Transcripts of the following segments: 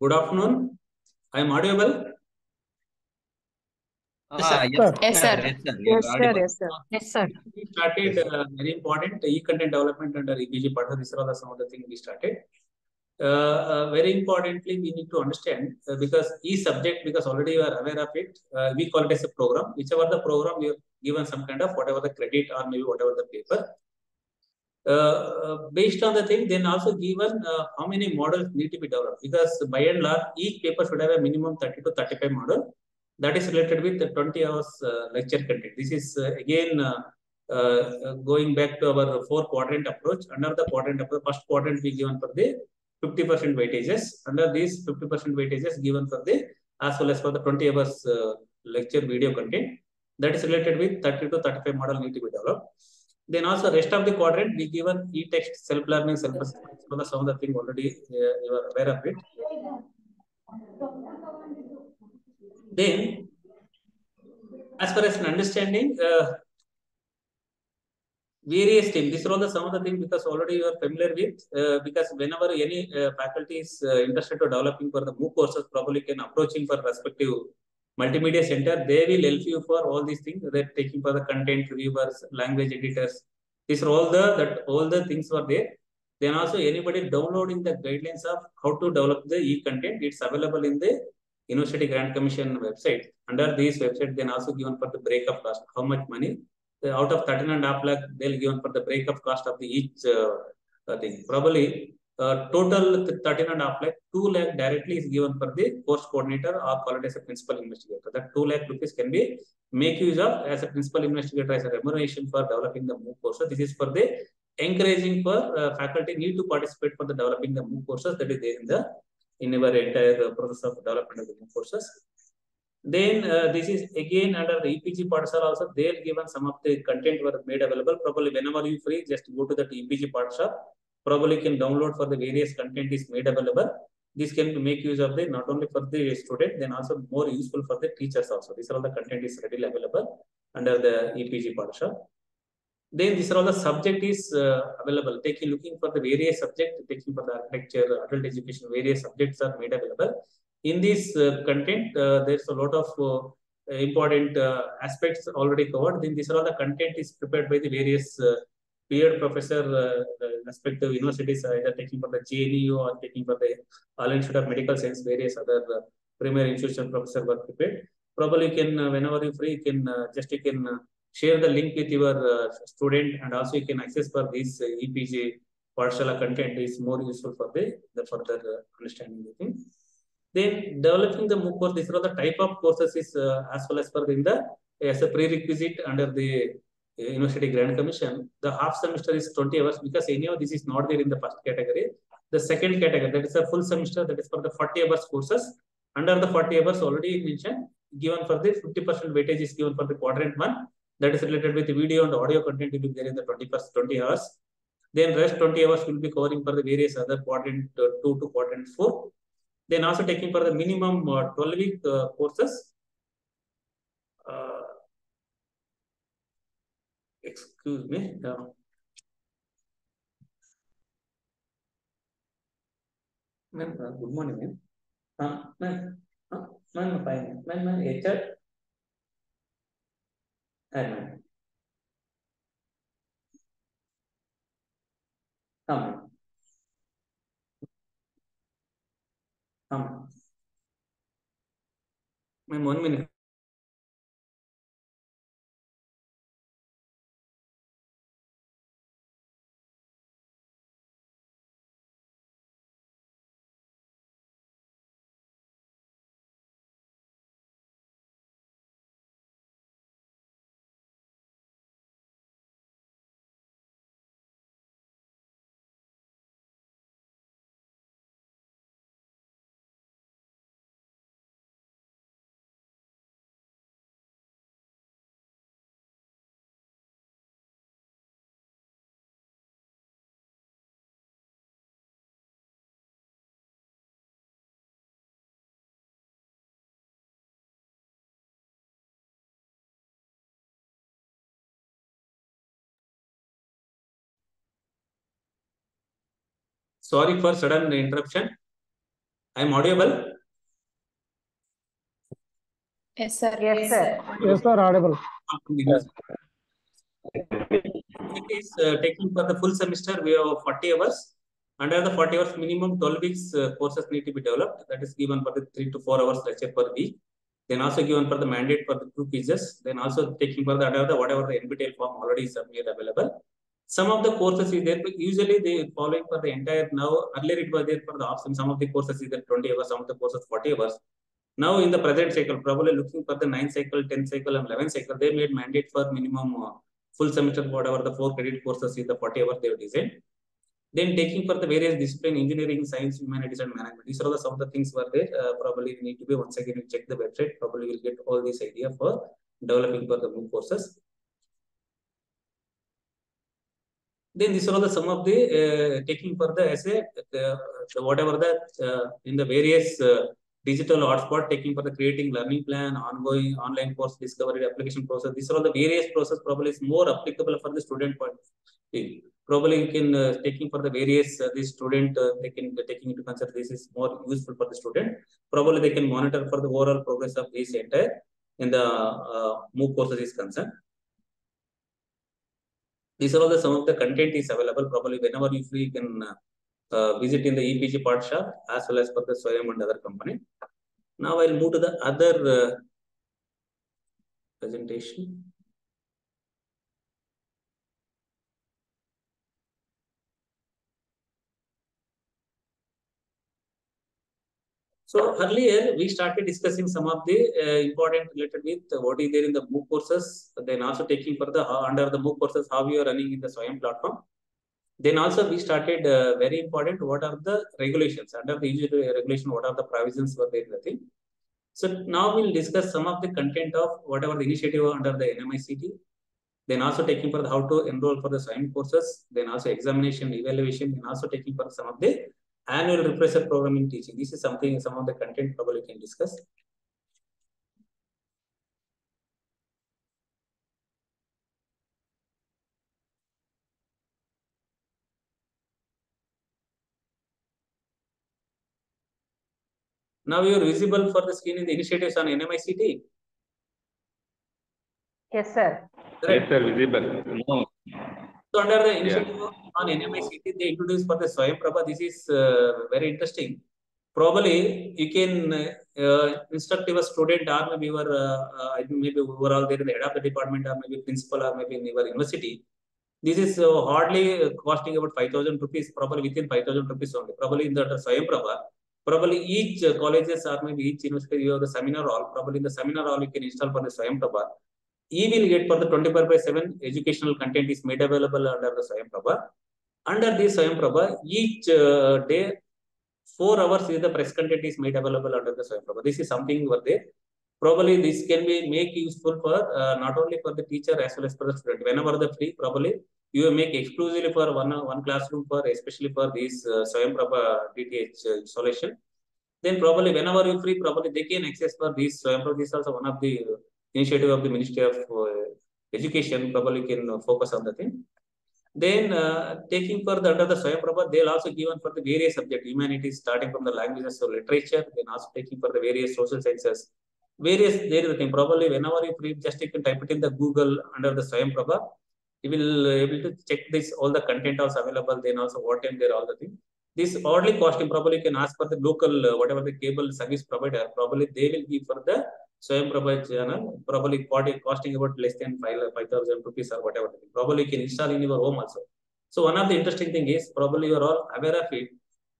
Good afternoon. I am audible. Yes, sir. Yes, sir. Yes, sir. Yes, sir. Yes, sir. We started very important e-content development under EPG part. These are some of the things we started. Very importantly, we need to understand because each subject, because already you are aware of it, we call it as a program. Whichever the program, you have given some kind of whatever the credit or maybe whatever the paper. Based on the thing, then also given how many models need to be developed, because by and large each paper should have a minimum 30 to 35 model that is related with the 20 hours lecture content. This is again going back to our 4-quadrant approach. Under the quadrant approach, first quadrant we given for the 50% weightages. Under these 50% weightages given for the as well as for the 20 hours lecture video content that is related with 30 to 35 model need to be developed. Then also rest of the quadrant we given e-text, self-learning, self-assessment. So the some of the thing already you are aware of it. Then, as far as an understanding, various teams. These are all the some of the things because already you are familiar with. Because whenever any faculty is interested to developing for the MOOC courses, probably can approaching for respective multimedia center. They will help you for all these things. They're taking for the content reviewers, language editors. These are all the things were there. Then also anybody downloading the guidelines of how to develop the e-content, it's available in the University Grant Commission website. Under this website, then also given for the breakup cost, how much money. Out of 13.5 lakh, they'll given for the breakup cost of the each thing. Probably total 13.5 lakh, 2 lakh directly is given for the course coordinator or called as a principal investigator. That 2 lakh rupees can be make use of as a principal investigator as a remuneration for developing the MOOC courses. This is for the encouraging for faculty need to participate for the developing the MOOC courses that is there in our entire process of development of the MOOC courses. Then this is again under the EPG Pathshala also, they'll given some of the content were made available. Probably whenever you free, just go to the EPG Pathshala. Probably can download for the various content is made available. This can make use of the not only for the student, then also more useful for the teachers also. These are all the content is readily available under the EPG Pathshala. Then these are all the subject is available. Looking for the various subject, taking for the architecture, adult education, various subjects are made available. In this content, there's a lot of important aspects already covered. Then these are all the content is prepared by the various peer professor respective universities, either taking for the JNU or taking for the All Institute of Medical Science, various other premier institution professor were prepared. Probably you can, whenever you free, you can share the link with your student, and also you can access for this EPG Pathshala content is more useful for the further understanding the thing. Then developing the MOOC course, these are the type of courses is as well as for as a prerequisite under the University Grant Commission. The half semester is 20 hours because anyhow this is not there in the first category. The second category, that is a full semester, that is for the 40 hours courses. Under the 40 hours already mentioned, given for the 50% weightage is given for the quadrant 1. That is related with the video and audio content will be there in the 20 hours. Then rest 20 hours will be covering for the various other quadrant 2 to quadrant 4. Then also taking for the minimum 12-week courses. Excuse me. Ma'am, good morning, ma'am. Ma'am, fine. Ma'am, HR. Ma'am. Ma'am. 1 minute. Sorry for sudden interruption. I'm audible? Yes, sir. Yes, sir. Yes, sir, audible. It is taking for the full semester, we have 40 hours. Under the 40 hours, minimum 12 weeks courses need to be developed. That is given for the 3 to 4 hours lecture per week. Then also given for the mandate for the 2 quizzes. Then also taking for the under the whatever the NPTEL form already is made available. Some of the courses is there, but usually they following for the entire now. Earlier it was there for the option. Some of the courses is there 20 hours, some of the courses 40 hours. Now in the present cycle, probably looking for the 9th cycle, 10th cycle, and 11th cycle, they made mandate for minimum full semester, whatever the 4 credit courses is the 40 hours they have designed. Then taking for the various discipline, engineering, science, humanities, and management. These are the some of the things were there. Probably we need to be once again check the website. Probably we'll get all this idea for developing for the MOOC courses. Then these are all the some of the taking for the essay, whatever the in the various digital hotspot, taking for the creating learning plan, ongoing online course discovery, application process. These are all the various process. Probably is more applicable for the student point. Probably you can taking for the various the student they can taking into consider this is more useful for the student. Probably they can monitor for the overall progress of this entire in the MOOC courses is concerned. These are all the some of the content is available. Probably whenever you free, you can visit in the EPG part shop as well as for the Swayam and other company. Now I'll move to the other presentation. So earlier we started discussing some of the important related with what is there in the MOOC courses. Then also taking for the under the MOOC courses how we are running in the Swayam platform. Then also we started very important what are the regulations under the UGC regulation, what are the provisions were there in the thing. So now we'll discuss some of the content of whatever the initiative under the NMICT. Then also taking for the how to enroll for the Swayam courses. Then also examination, evaluation, and also taking for some of the annual refresher program in teaching. This is something, some of the content probably can discuss. Now you are visible for the screen in the initiatives on NMICT. Yes, sir. Correct. Yes, sir, visible. No. So under the initiative on NMICT, they introduced for the Swayam Prabha. This is very interesting. Probably you can instruct your student or maybe your maybe overall there in the head of the department or maybe principal or maybe in your university. This is hardly costing about 5,000 rupees, probably within 5,000 rupees only. Probably in the Swayam Prabha, probably each colleges or maybe each university you have the seminar hall. Probably in the seminar hall you can install for the Swayam Prabha. You will get for the 24/7 educational content is made available under the Swayam Prabha. Under this Swayam Prabha, each day 4 hours is the press content is made available under the Swayam Prabha. This is something over there. Probably this can be make useful for not only for the teacher as well as for the student. Whenever the free, probably you will make exclusively for one classroom for especially for this Swayam Prabha DTH installation. Then probably whenever you free, probably they can access for this Swayam Prabha. This is also one of the initiative of the Ministry of Education. Probably can focus on the thing. Then taking for the under the Swayam Prabha, they'll also given for the various subject humanities starting from the languages or literature. Then also taking for the various social sciences. Various there is the thing. Probably whenever you free, just you can type it in the Google under the Swayam Prabha. You will able to check this all the content also available. Then also what time there all the thing. This oddly costing. Probably you can ask for the local whatever the cable service provider. Probably they will give for the Swayam Prabha channel. Probably costing about less than 5,000 rupees or whatever. Probably you can install in your home also. So one of the interesting thing is probably you are all aware of it.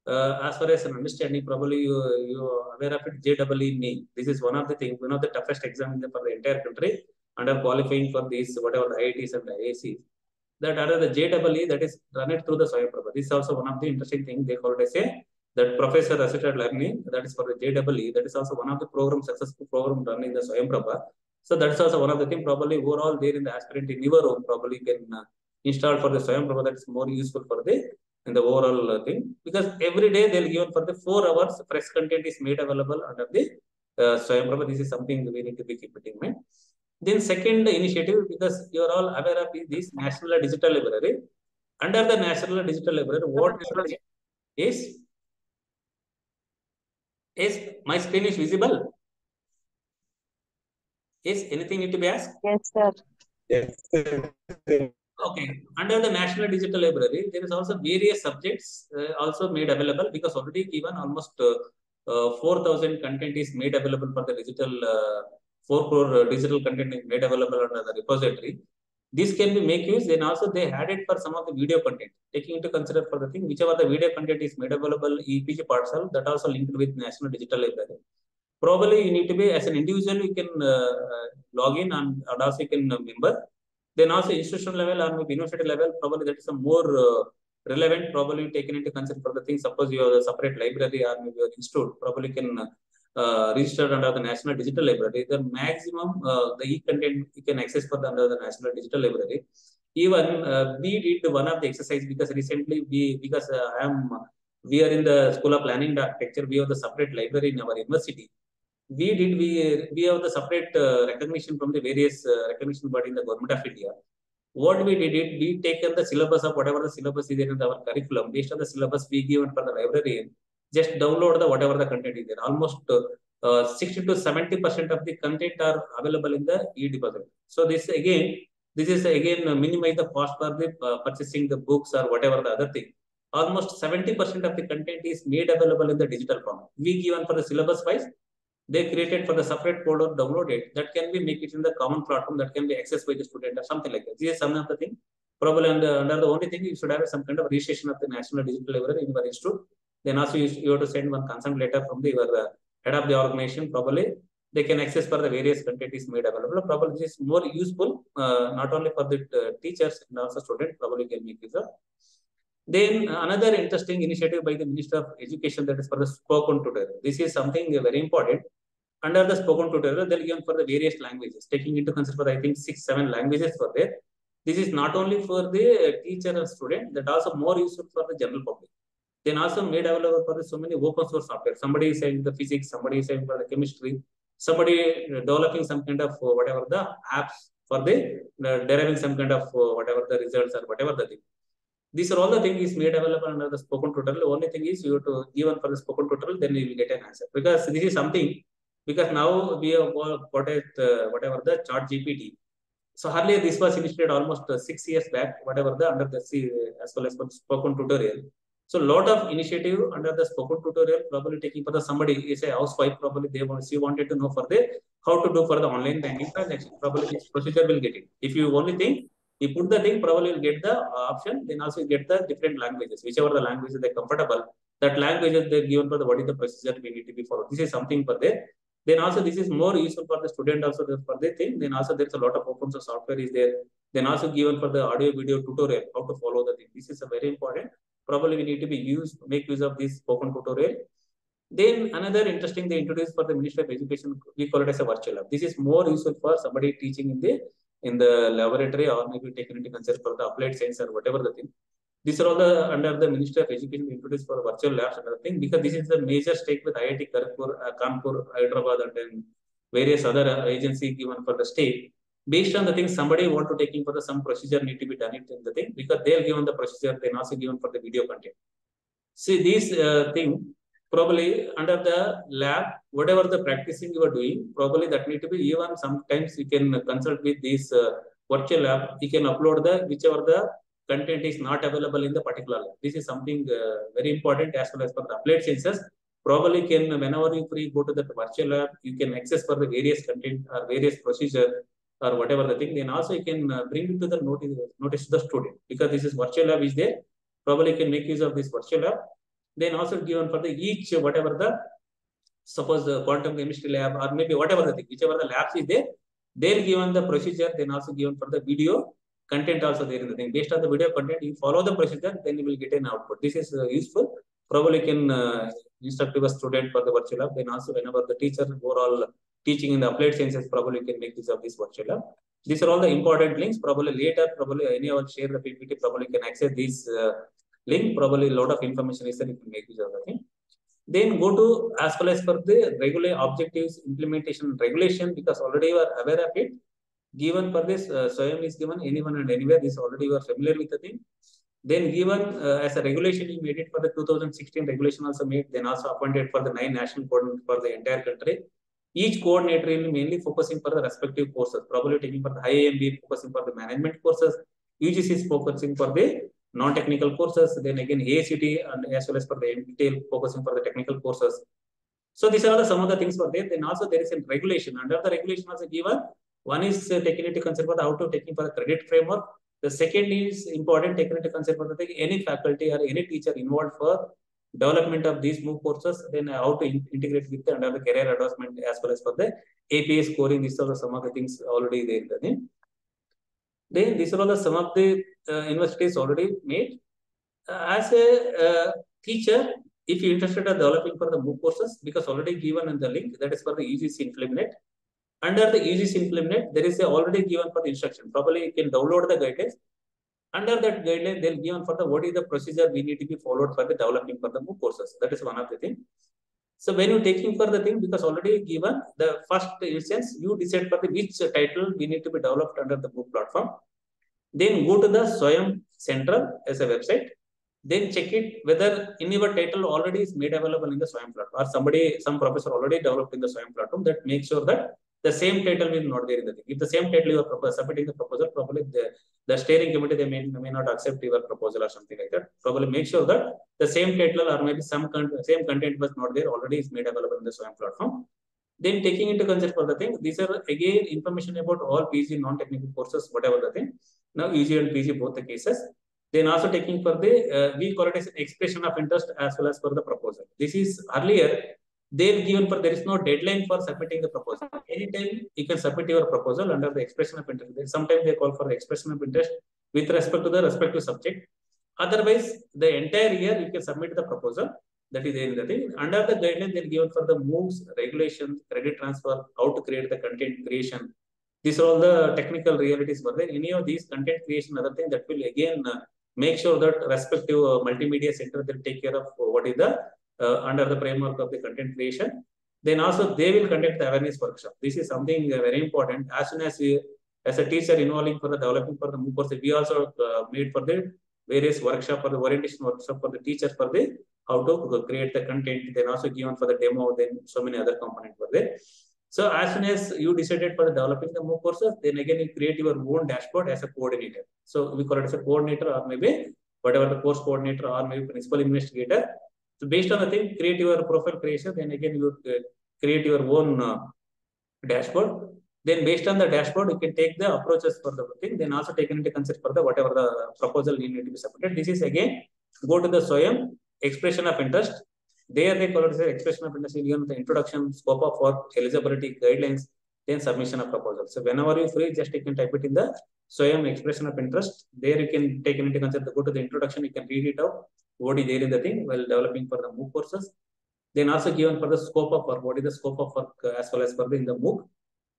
As far as an understanding, probably you are aware of it. JEE NEET. This is one of the things, one of the toughest exam for the entire country under qualifying for these whatever the IITs and the IICs. That under the JEE that is run it through the Swayam Prabha. This is also one of the interesting things they call it as a that professor assisted learning that is for the JEE. That is also one of the successful program run in the Swayam Prabha. So that's also one of the things probably overall there in the aspirant in your home probably can install for the Swayam Prabha. That is more useful for the in the overall thing because every day they'll give for the 4 hours fresh content is made available under the Swayam Prabha. This is something we need to be keep it in mind. Then second initiative, because you are all aware of this National Digital Library. Under the National Digital Library, what is Is my screen is visible? Is anything need to be asked? Yes, sir. Yes, sir. Okay. Under the National Digital Library, there is also various subjects also made available, because already given almost 4,000 content is made available for the digital 4 crore digital content is made available under the repository. This can be make use. Then also they added for some of the video content, taking into consider for the thing whichever the video content is made available EPG parcel, that also linked with National Digital Library. Probably you need to be as an individual, you can log in and also you can member. Then also institutional level or maybe university level, probably that is a more relevant, probably taken into consideration for the thing. Suppose you have a separate library or maybe your institute, probably can register under the National Digital Library. The maximum the e-content you can access for under the National Digital Library. Even we did one of the exercise, because recently because we are in the School of Planning and Architecture, we have the separate library in our university. We have the separate recognition from the various recognition body in the government of India. What we did it, we taken the syllabus of whatever the syllabus is there in our curriculum. Based on the syllabus we given for the librarian, just download the whatever the content is there. Almost 60 to 70% of the content are available in the e-deposit. So this is again minimize the cost for the purchasing the books or whatever the other thing. Almost 70% of the content is made available in the digital form. We given for the syllabus wise, they created for the separate code or download it, that can be make it in the common platform, that can be accessed by the student or something like that. This is some of the thing. Probably under the only thing, you should have some kind of registration of the National Digital Library in your institute. Then also you have to send one consent letter from the your head of the organization. Probably they can access for the various content is made available. Probably this is more useful, not only for the teachers and also students. Probably can make use of. Then another interesting initiative by the Minister of Education, that is for the spoken tutorial. This is something very important. Under the spoken tutorial, they'll give for the various languages, taking into consideration, I think 6, 7 languages for there. This is not only for the teacher and student, that also more useful for the general public. Then also made available for the so many open source software. Somebody is saying the physics, somebody is saying for the chemistry, somebody developing some kind of whatever the apps for the deriving some kind of whatever the results or whatever the thing. These are all the things is made available under the spoken tutorial. The only thing is you have to give for the spoken tutorial, then you will get an answer. Because this is something, because now we have got it, whatever the chat GPT. So earlier this was initiated almost 6 years back, whatever the under the as well as for spoken tutorial. So a lot of initiative under the spoken tutorial, probably taking for the somebody is a housewife, probably she wanted to know for the how to do for the online banking transaction. Probably this procedure will get it. If you only think, you put the thing, probably you'll get the option, then also you get the different languages, whichever the languages they're comfortable, that languages they're given for the what is the procedure we need to be followed. This is something for there. Then also this is more useful for the student also for the thing. Then also there's a lot of open source software is there. Then also given for the audio video tutorial, how to follow the thing. This is a very important. Probably we need to make use of this spoken tutorial. Then another interesting they introduced for the Ministry of Education, we call it as a virtual lab. This is more useful for somebody teaching in the laboratory, or maybe taken into consideration for the applied science or whatever the thing. These are all the under the Ministry of Education introduced for virtual labs and other thing, because this is the major stake with IIT Kanpur, Hyderabad, and then various other agencies given for the state. Based on the thing, somebody want to taking for the some procedure need to be done it in the thing, because they're given the procedure, then also given for the video content. See this thing, probably under the lab, whatever the practicing you are doing, probably that need to be even sometimes you can consult with this virtual lab. You can upload the whichever the content is not available in the particular lab. This is something very important as well as for the applied sciences. Probably can, whenever you free go to the virtual lab, you can access for the various content or various procedure or whatever the thing. Then also you can bring it to the notice to the student, because this is virtual lab is there. Probably you can make use of this virtual lab. Then also given for the each whatever the suppose the quantum chemistry lab or maybe whatever the thing, whichever the labs is there, they're given the procedure, then also given for the video content also there in the thing. Based on the video content, you follow the procedure, then you will get an output. This is useful. Probably can instruct a student for the virtual lab. Then also whenever the teacher overall teaching in the applied sciences, probably can make use of this virtual lab. These are all the important links. Probably later, probably any of share the PPT, probably can access this link. Probably a lot of information is there, you can make use of the thing. Then go to as well as for the regular objectives, implementation, regulation, because already you are aware of it. Given for this, Swayam is given anyone and anywhere. This already you are familiar with the thing. Then given as a regulation, we made it for the 2016 regulation also made, then also appointed for the 9 national coordinators for the entire country. Each coordinator will be mainly focusing for the respective courses, probably taking for the IIMB, focusing for the management courses, UGC is focusing for the non-technical courses, then again ACT and as well as for the MTL focusing for the technical courses. So these are some of the things for there. Then also there is a regulation. Under the regulation also given, one is taken into consideration for the how to taking for the credit framework. The second is important taken into consideration for the any faculty or any teacher involved for development of these MOOC courses, then how to integrate with the under the career advancement as well as for the APA scoring. These are some of the things already there. Then these are all some of the universities already made. As a teacher, if you're interested in developing for the MOOC courses, because already given in the link, that is for the UGC Implement. Under the UGC Implement, there is already given for the instruction. Probably you can download the guidelines. Under that guideline, they'll given for the what is the procedure we need to be followed for the developing for the MOOC courses. That is one of the things. So when you're taking for the thing, because already given the first instance, you decide for the which title we need to be developed under the MOOC platform. Then go to the Swayam Central as a website. Then check it whether in your title already is made available in the Swayam platform, or some professor already developed in the Swayam platform. That makes sure that the same title will not there in the thing. If the same title you are submitting the proposal, probably the steering committee they may not accept your proposal or something like that. Probably make sure that the same title or maybe same content was not there already is made available in the Swayam platform. Then taking into consideration for the thing, these are again information about all PG non-technical courses, whatever the thing. Now UG and PG both the cases. Then also taking for the we call it as an expression of interest as well as for the proposal. This is earlier they've given for there is no deadline for submitting the proposal. Anytime you can submit your proposal under the expression of interest. Sometimes they call for the expression of interest with respect to the respective subject. Otherwise, the entire year you can submit the proposal. That is the thing. Under the guideline, they're given for the moves, regulations, credit transfer, how to create the content creation. These are all the technical realities for there. Any of these content creation, other thing that will again make sure that respective multimedia center will take care of what is the under the framework of the content creation. Then also they will conduct the awareness workshop. This is something very important. As soon as we, as a teacher involving for the developing for the MOOC course, we also made for the various workshop for the orientation workshop for the teachers for the how to create the content. Then also given for the demo. Then so many other components were there. So as soon as you decided for developing the MOOC courses, then again you create your own dashboard as a coordinator. So we call it as a coordinator or maybe whatever the course coordinator or maybe principal investigator. So based on the thing, create your profile creation. Then again you create your own dashboard. Then based on the dashboard, you can take the approaches for the thing. Then also take into consideration for the whatever the proposal you need to be submitted. This is again go to the Swayam expression of interest. There they call it as expression of interest. You the introduction, scope of work, eligibility, guidelines, then submission of proposal. So whenever you free, just you can type it in the Swayam expression of interest. There you can take into consideration. Go to the introduction. You can read it out. What is there in the thing while developing for the MOOC courses. Then also given for the scope of work. What is the scope of work as well as for the in the MOOC.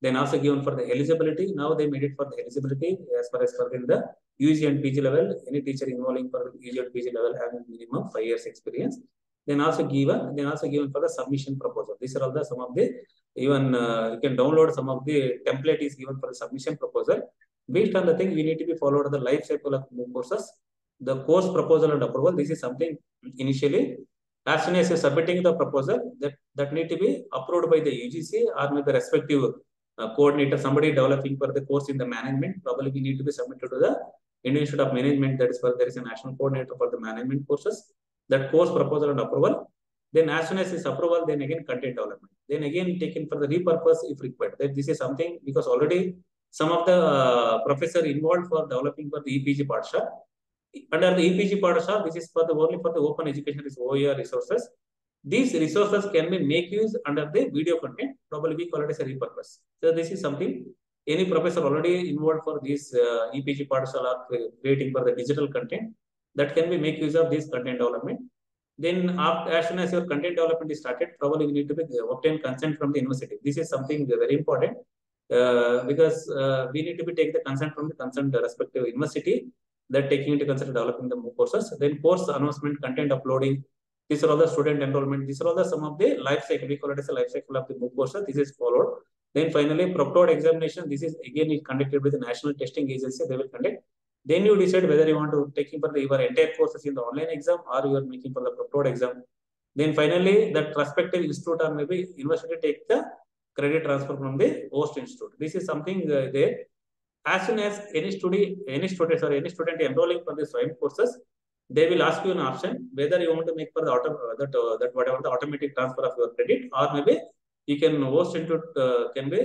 Then also given for the eligibility. Now they made it for the eligibility as far as for the UG and PG level. Any teacher involving for the UG and PG level having minimum 5 years experience. Then also given for the submission proposal. These are all the some of the even you can download some of the template is given for the submission proposal. Based on the thing, we need to be followed the life cycle of MOOC courses. The course proposal and approval. This is something initially. As soon as you're submitting the proposal, that need to be approved by the UGC or maybe the respective coordinator, somebody developing for the course in the management. Probably we need to be submitted to the Indian Institute of Management. That is where there is a national coordinator for the management courses. That course proposal and approval. Then as soon as this approval, then again content development. Then again taken for the repurpose if required. That this is something because already some of the professor involved for developing for the EPG Pathshala. Under the EPG Pathshala, this is for the only for the open education is OER resources. These resources can be make use under the video content. Probably we call it as a repurpose. So this is something any professor already involved for this EPG Pathshala creating for the digital content that can be make use of this content development. Then after, as soon as your content development is started, probably we need to be obtain consent from the university. This is something very important because we need to be take the consent from the concerned respective university that taking into consideration developing the MOOC courses. Then course announcement, content uploading. These are all the student enrollment. These are all the some of the life cycle. We call it as a life cycle of the MOOC courses. This is followed. Then finally, proctored examination. This is again conducted with the National Testing Agency. They will conduct. Then you decide whether you want to taking for your entire courses in the online exam or you are making for the prepared exam. Then finally, that respective institute or maybe university take the credit transfer from the host institute. This is something there. As soon as any student enrolling for the Swayam courses, they will ask you an option whether you want to make for the that whatever the automatic transfer of your credit, or maybe you can host into can be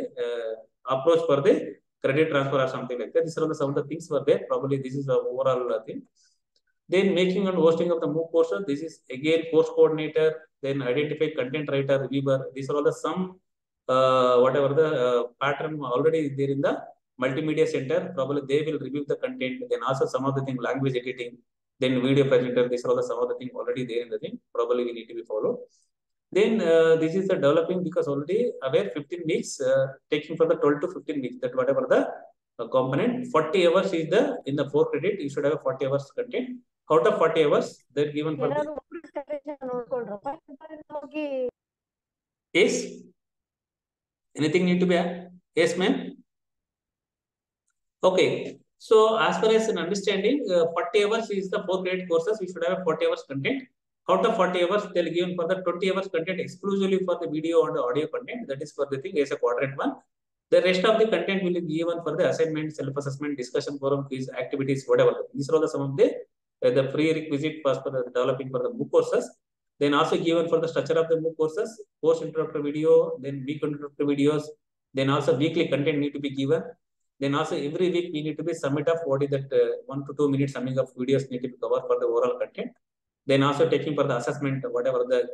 approach for the credit transfer or something like that. These are some of the things were there. Probably this is the overall thing. Then making and hosting of the MOOC courses. This is again course coordinator. Then identify content writer, reviewer. These are all the some whatever the pattern already there in the multimedia center. Probably they will review the content. Then also some of the thing language editing. Then video presenter. These are all the some of the thing already there in the thing. Probably we need to be followed. Then this is the developing because already aware 15 weeks taking for the 12 to 15 weeks that whatever the component 40 hours is the in the 4 credit you should have a 40 hours content. Out of 40 hours they're given for the yes. Anything need to be added? Yes, ma'am. Okay. So as far as an understanding, 40 hours is the 4 credit courses. We should have 40 hours content. Out of 40 hours, they'll give for the 20 hours content exclusively for the video and the audio content. That is for the thing as a quadrant one. The rest of the content will be given for the assignment, self-assessment, discussion forum, quiz, activities, whatever. These are all the some of the prerequisite for the developing for the MOOC courses. Then also given for the structure of the MOOC courses, course introductory video, then week introductory videos, then also weekly content need to be given. Then also every week we need to be submit of what is that 1 to 2 minutes summing of videos need to be covered for the overall content. Then also taking for the assessment, whatever the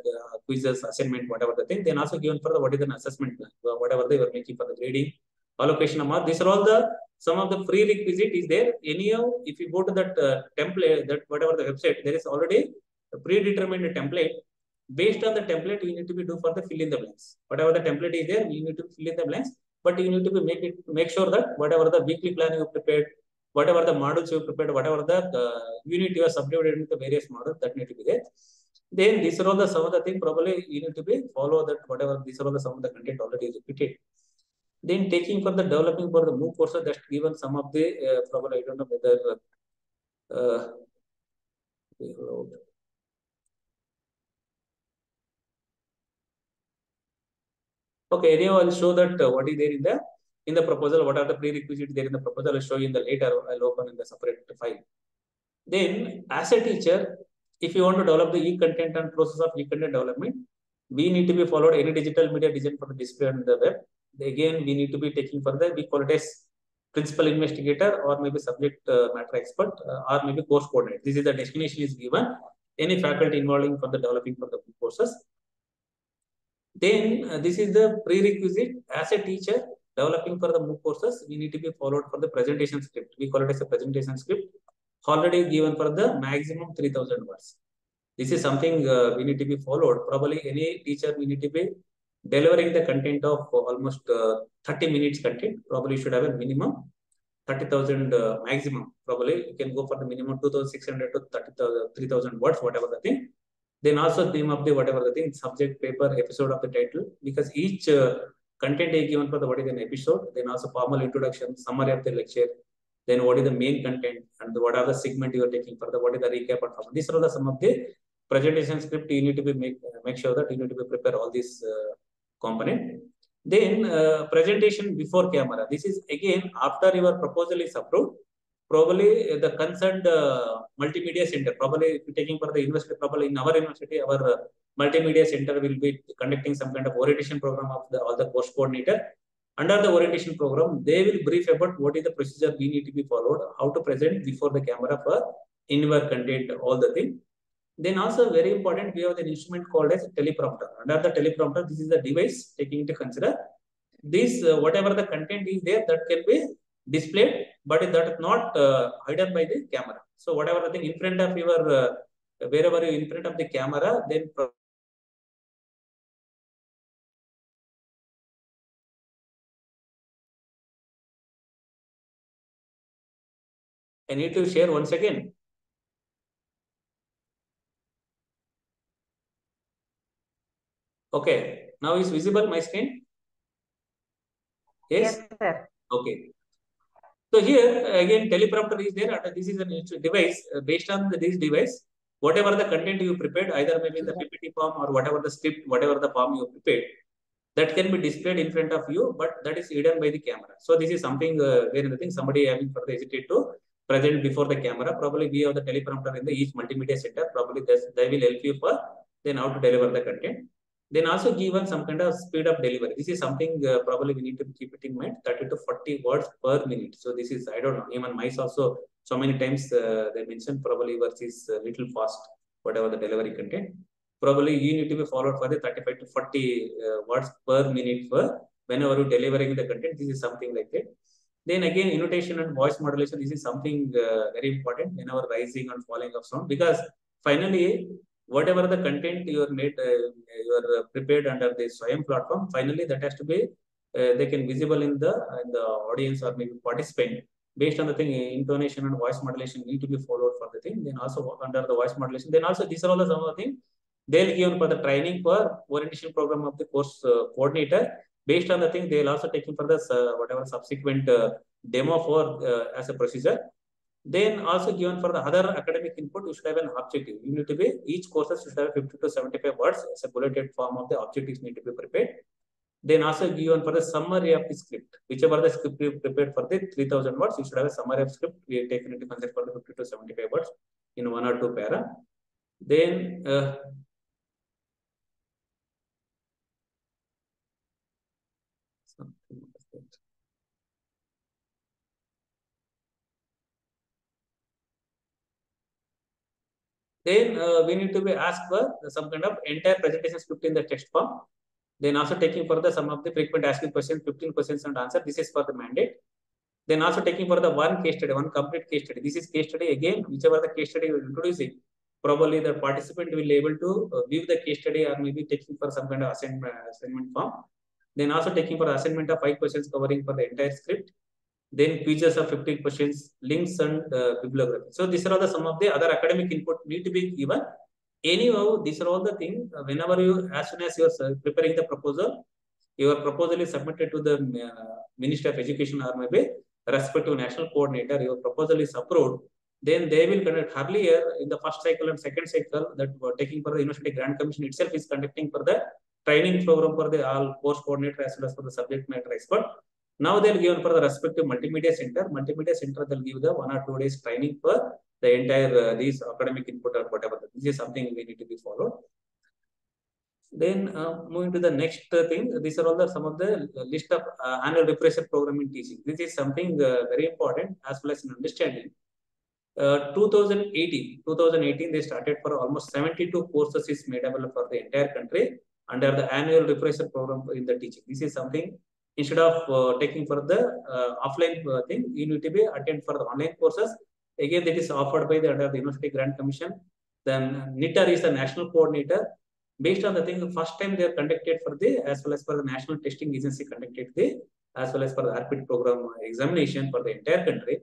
quizzes, assignment, whatever the thing. Then also given for the what is an assessment plan, whatever they were making for the grading, allocation of mark. These are all the some of the prerequisite is there. Anyhow, if you go to that template, that whatever the website, there is already a predetermined template. Based on the template, you need to be do for the fill in the blanks. Whatever the template is there, you need to fill in the blanks. But you need to be make sure that whatever the weekly plan you prepared, whatever the models you prepared, whatever the unit you are subdivided into the various models that need to be there. Then these are all the some of the thing probably you need to be follow that whatever these are all the some of the content already repeated. Then taking for the developing for the MOOC courses that's given some of the probably I don't know whether okay, anyhow, I'll show that what is there in the proposal, what are the prerequisites there in the proposal, I'll show you in the later, I'll open in the separate file. Then, as a teacher, if you want to develop the e-content and process of e-content development, we need to be followed any digital media design for the display on the web. Again, we need to be taking further, we call it as principal investigator or maybe subject matter expert or maybe course coordinator. This is the destination is given, any faculty involving for the developing for the courses. Then this is the prerequisite as a teacher developing for the MOOC courses. We need to be followed for the presentation script. We call it as a presentation script. Already given for the maximum 3000 words. This is something we need to be followed. Probably any teacher we need to be delivering the content of almost 30 minutes content. Probably should have a minimum 30,000 maximum. Probably you can go for the minimum 2,600 to 3,000 words, whatever the thing. Then also theme of the whatever the thing, subject, paper, episode of the title, because each content is given for the what is an episode. Then also formal introduction, summary of the lecture. Then what is the main content and what are the segment you are taking for the what is the recap and formal. These are the some of the presentation script you need to be make sure that you need to be prepare all these component. Then presentation before camera. This is again after your proposal is approved. Probably the concerned multimedia center, probably if you're taking for the university, probably in our university, our multimedia center will be conducting some kind of orientation program of all the course coordinator. Under the orientation program, they will brief about what is the procedure we need to be followed, how to present before the camera for in your content, all the thing. Then also very important, we have an instrument called as teleprompter. Under the teleprompter, this is the device taking into consider. This whatever the content is there that can be displayed, but that is not hidden by the camera. So whatever the thing in front of your wherever you in front of the camera, then I need to share once again. Okay, now is visible my screen? Yes, yes sir. Okay. So here again teleprompter is there, and this is a device based on this device. Whatever the content you prepared, either maybe in the PPT form or whatever the script, whatever the form you prepared, that can be displayed in front of you, but that is hidden by the camera. So this is something where I think somebody having further hesitate to present before the camera. Probably we have the teleprompter in the each multimedia center. Probably they will help you for then how to deliver the content. Then also given some kind of speed of delivery. This is something probably we need to keep it in mind. 30 to 40 words per minute. So this is, I don't know, even mice also so many times they mentioned probably yours is a little fast, whatever the delivery content. Probably you need to be followed for the 35 to 40 words per minute for whenever you delivering the content. This is something like that. Then again, intonation and voice modulation. This is something very important whenever rising and falling of sound, because finally, whatever the content you are made, you are prepared under the Swayam platform, finally that has to be they can visible in the audience or maybe participant based on the thing. Intonation and voice modulation need to be followed for the thing. Then also under the voice modulation, then also these are all the some of the things they'll give for the training for orientation program of the course coordinator. Based on the thing, they'll also take for the whatever subsequent demo for as a procedure. Then also given for the other academic input, you should have an objective. You need to be, each courses should have 50 to 75 words as a bulleted form of the objectives need to be prepared. Then also given for the summary of the script. Whichever the script you prepared for the 3000 words, you should have a summary of script. We have taken into consideration for the 50 to 75 words in one or two para. Then then we need to be asked for some kind of entire presentation script in the text form. Then also taking for the some of the frequent asking questions, 15 questions and answer. This is for the mandate. Then also taking for the one case study, one complete case study. This is case study again, whichever the case study you are introducing, probably the participant will be able to view the case study or maybe taking for some kind of assignment form. Then also taking for assignment of 5 questions covering for the entire script. Then quizzes of 15 questions, links and bibliography. So these are all the some of the other academic input need to be given. Anyhow, these are all the things whenever you, as soon as you are preparing the proposal, your proposal is submitted to the Ministry of Education or maybe respective national coordinator, your proposal is approved, then they will conduct earlier in the first cycle and second cycle that taking for the University Grant Commission itself is conducting for the training program for the all course coordinator as well as for the subject matter expert. Now they'll give for the respective multimedia center. Multimedia center, they'll give the 1 or 2 days training for the entire these academic input or whatever. This is something we need to be followed. Then moving to the next thing, these are all the some of the list of annual refresher program in teaching. This is something very important as well as in understanding. 2018, they started for almost 72 courses is made available for the entire country under the annual refresher program in the teaching. This is something instead of taking for the offline thing, you need to be attend for the online courses. Again, that is offered by the under the University Grant Commission. Then NITR is the national coordinator. Based on the thing, the first time they are conducted for the as well as for the National Testing Agency conducted the as well as for the RPIT program examination for the entire country.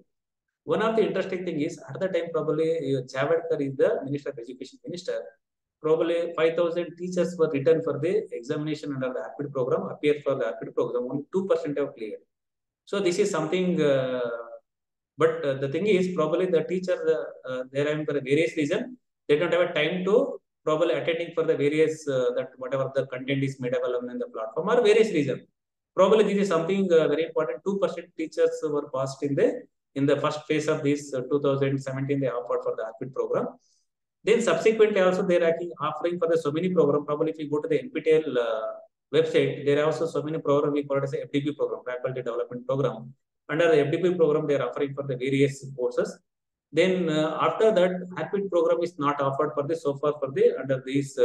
One of the interesting thing is at the time probably Javadkar is the Minister of Education Minister. Probably 5,000 teachers were written for the examination under the RPIT program, appeared for the RPIT program, only 2% have cleared. So this is something, but the thing is probably the teacher, they are for various reason, they don't have a time to probably attending for the various, that whatever the content is made available in the platform or various reason. Probably this is something very important. 2% teachers were passed in the first phase of this 2017, they offered for the RPIT program. Then subsequently also they're offering for the so many program. Probably if you go to the NPTEL website, there are also so many program we call it as a FDP program, Faculty Development Program. Under the FDP program, they are offering for the various courses. Then after that, RPIT program is not offered for the so far for the under this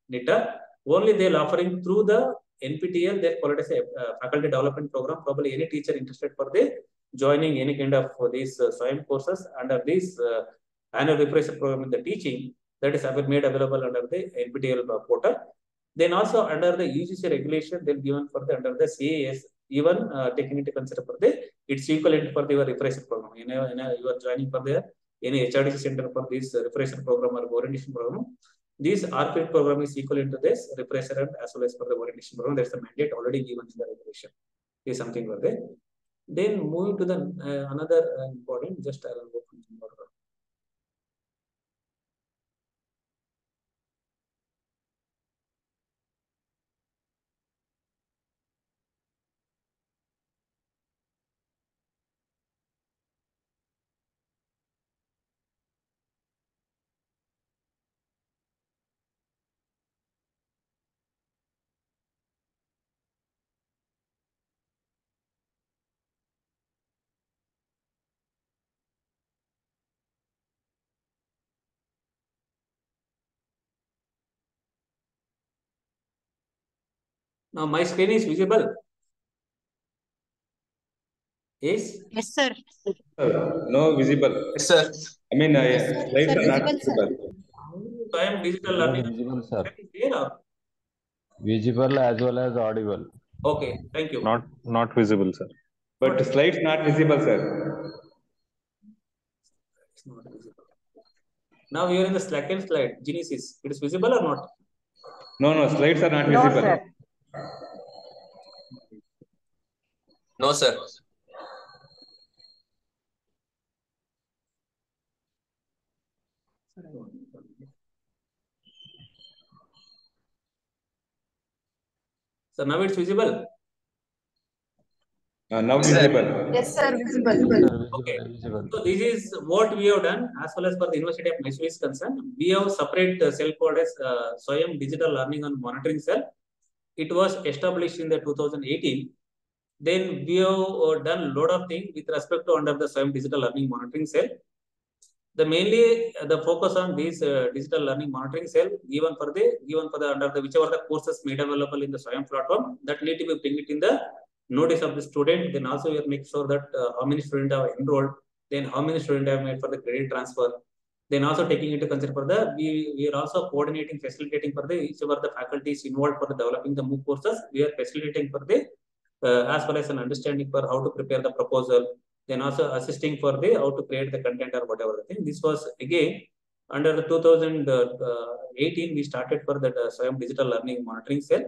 NITR. Only they are offering through the NPTEL, they call it as a Faculty Development Program. Probably any teacher interested for the joining any kind of these Swayam courses under this annual refresher program in the teaching, that is made available under the NPTEL portal. Then also under the UGC regulation, they'll given for the under the CAS, even taking into consider for the it's equivalent for the refresher program. You are joining for the any HRDC center for this refresher program or orientation program. This RPIT program is equivalent to this refresher and as well as for the orientation program. That's the mandate already given in the regulation. Is something for the Then moving to the another important, just I will open more. Now my screen is visible. Yes. Yes, sir. No visible. Yes, sir. I mean, Yes, slides sir, are not visible, sir. visible. So I am digital Not learning. visible, sir. Clear or? Visible as well as audible. Okay, thank you. Not visible, sir. But What? slides not visible, sir. It's not visible. Now we are in the second slide, Genesis. It is visible or not? No, slides are not No, visible. sir. No, sir. So now it's visible. Now Yes, sir. visible. Yes, sir, visible. Sir, Okay. visible. So this is what we have done as well as for the University of Mysore is concerned. We have separate cell called as Swayam Digital Learning and Monitoring Cell. It was established in the 2018. Then we have done a lot of things with respect to under the Swayam Digital Learning Monitoring Cell. The mainly the focus on this digital learning monitoring cell given for the under the whichever the courses made available in the Swayam platform that need to be bring it in the notice of the student. Then also we make sure that how many students have enrolled, then how many students have made for the credit transfer. Then also taking into consideration for the we are also coordinating, facilitating for the each of the faculties involved for the developing the MOOC courses. We are facilitating for the as well as an understanding for how to prepare the proposal, then also assisting for the how to create the content or whatever the thing. This was again under the 2018 we started for the Swayam Digital Learning Monitoring Cell.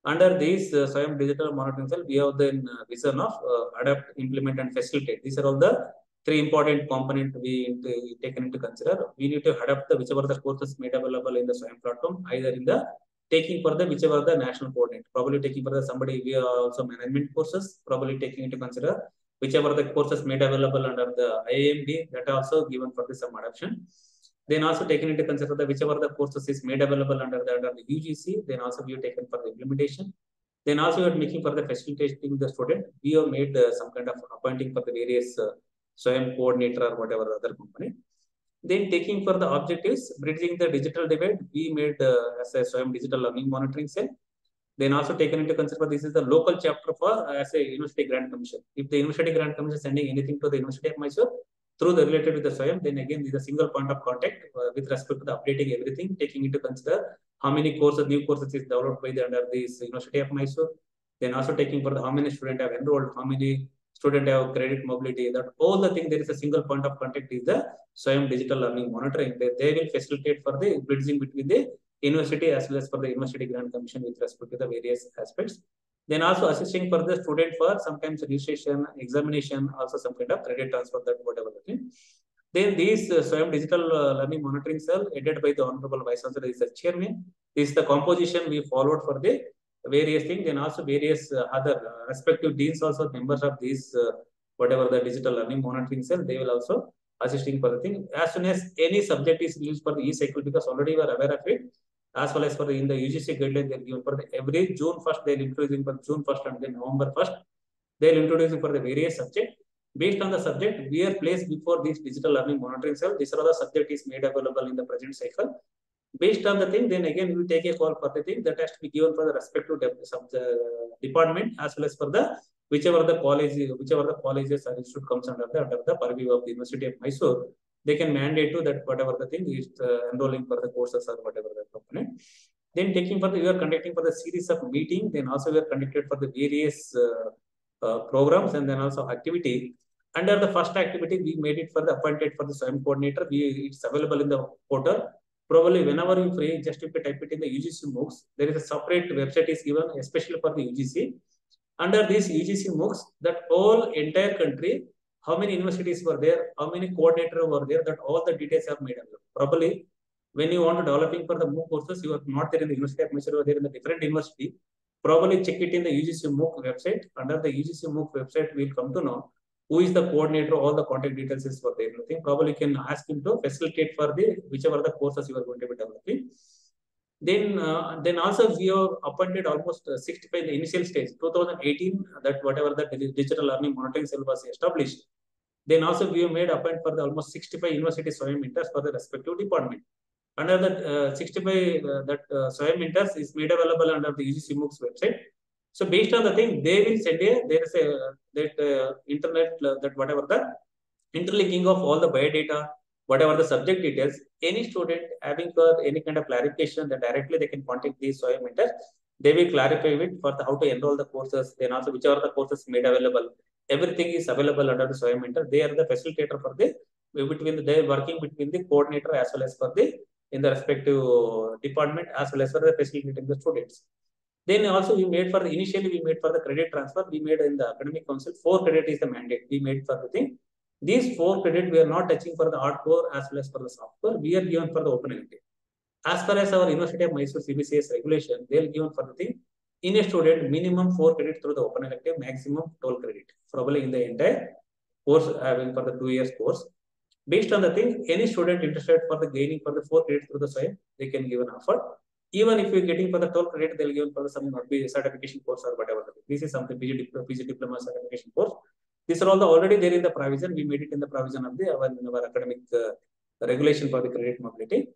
Under this Swayam Digital Monitoring Cell, we have the vision of adapt, implement, and facilitate. These are all the three important components we taken into consider. We need to adapt the whichever the courses made available in the Swayam platform, either in the taking for the whichever the national coordinate, probably taking for the somebody we are also management courses, probably taking into consider whichever the courses made available under the IAMD that also given for the some adoption. Then also taken into consider the whichever the courses is made available under the UGC, then also we have taken for the implementation. Then also we are making for the facilitating the student. We have made some kind of appointing for the various Swayam coordinator or whatever other component. Then taking for the objectives, bridging the digital divide, we made as a Swayam Digital Learning Monitoring Cell. Then also taken into consider this is the local chapter for as a University Grant Commission. If the University Grant Commission is sending anything to the University of Mysore through the related with the Swayam, then again this is a single point of contact with respect to the updating everything, taking into consider how many courses, new courses is developed by the under this University of Mysore. Then also taking for the how many students have enrolled, how many students have credit mobility, that all the thing there is a single point of contact is the Swayam Digital Learning Monitoring. They will facilitate for the bridging between the university as well as for the University Grant Commission with respect to the various aspects. Then also assisting for the student for sometimes registration, examination, also some kind of credit transfer, that whatever the thing. Then these Swayam Digital Learning Monitoring Cell headed by the Honorable Vice Chancellor is the chairman. This is the composition we followed for the various things. Then also various other respective deans also members of these whatever the digital learning monitoring cell, they will also assisting for the thing. As soon as any subject is used for the e-cycle, because already we are aware of it, as well as for the, in the UGC guideline, they're given for the every June 1st, they're introducing for June 1st and then November 1st, they're introducing for the various subject. Based on the subject, we are placed before this digital learning monitoring cell. This are the subject is made available in the present cycle. Based on the thing, then again, we take a call for the thing that has to be given for the respective department as well as for the whichever the colleges or institute comes under the purview of the University of Mysore. They can mandate to that whatever the thing is enrolling for the courses or whatever the component. Then taking for the, we are conducting for the series of meeting. Then also we are conducted for the various programs and then also activity. Under the first activity, we made it for the appointed for the Swayam coordinator. It's available in the portal. Probably whenever you free, just if you type it in the UGC MOOCs, there is a separate website is given, especially for the UGC. Under these UGC MOOCs, that whole entire country, how many universities were there, how many coordinators were there, that all the details are made available. Probably, when you want to developing for the MOOC courses, you are not there in the University of Mysore, you are there in the different university. Probably check it in the UGC MOOC website. Under the UGC MOOC website, we will come to know who is the coordinator, all the contact details is for there. Probably you can ask him to facilitate for the whichever the courses you are going to be developing. Then also we have appointed almost 65 in the initial stage, 2018, that whatever the digital learning monitoring cell was established. Then also we have made appointment for the almost 65 university Swayam mentors for the respective department. Under the 65 Swayam mentors is made available under the UGC MOOCs website. So based on the thing, they will send there is a internet that whatever the interlinking of all the biodata, whatever the subject details, any student having for any kind of clarification, that directly they can contact these Swayam mentors. They will clarify it for how to enroll the courses. Then also whichever the courses made available, everything is available under the Swayam mentor. They are the facilitator for the they are working between the coordinator as well as for the in the respective department as well as for the facilitating the students. Then also we made for the initially we made for the credit transfer. We made in the academic council 4 credit is the mandate. We made for the thing. These 4 credit we are not touching for the hardcore as well as for the softcore. We are given for the open elective. As far as our University of Mysore CBCS regulation, they are given for the thing. In a student, minimum 4 credit through the open elective, maximum 12 credit. Probably in the entire course having for the 2 years course. Based on the thing, any student interested for the gaining for the 4 credit through the Swayam, they can give an offer. Even if you're getting for the 12 credit, they'll give for some certification course or whatever. This is something PG diploma certification course. These are all already there in the provision. We made it in the provision of our academic regulation for the credit mobility.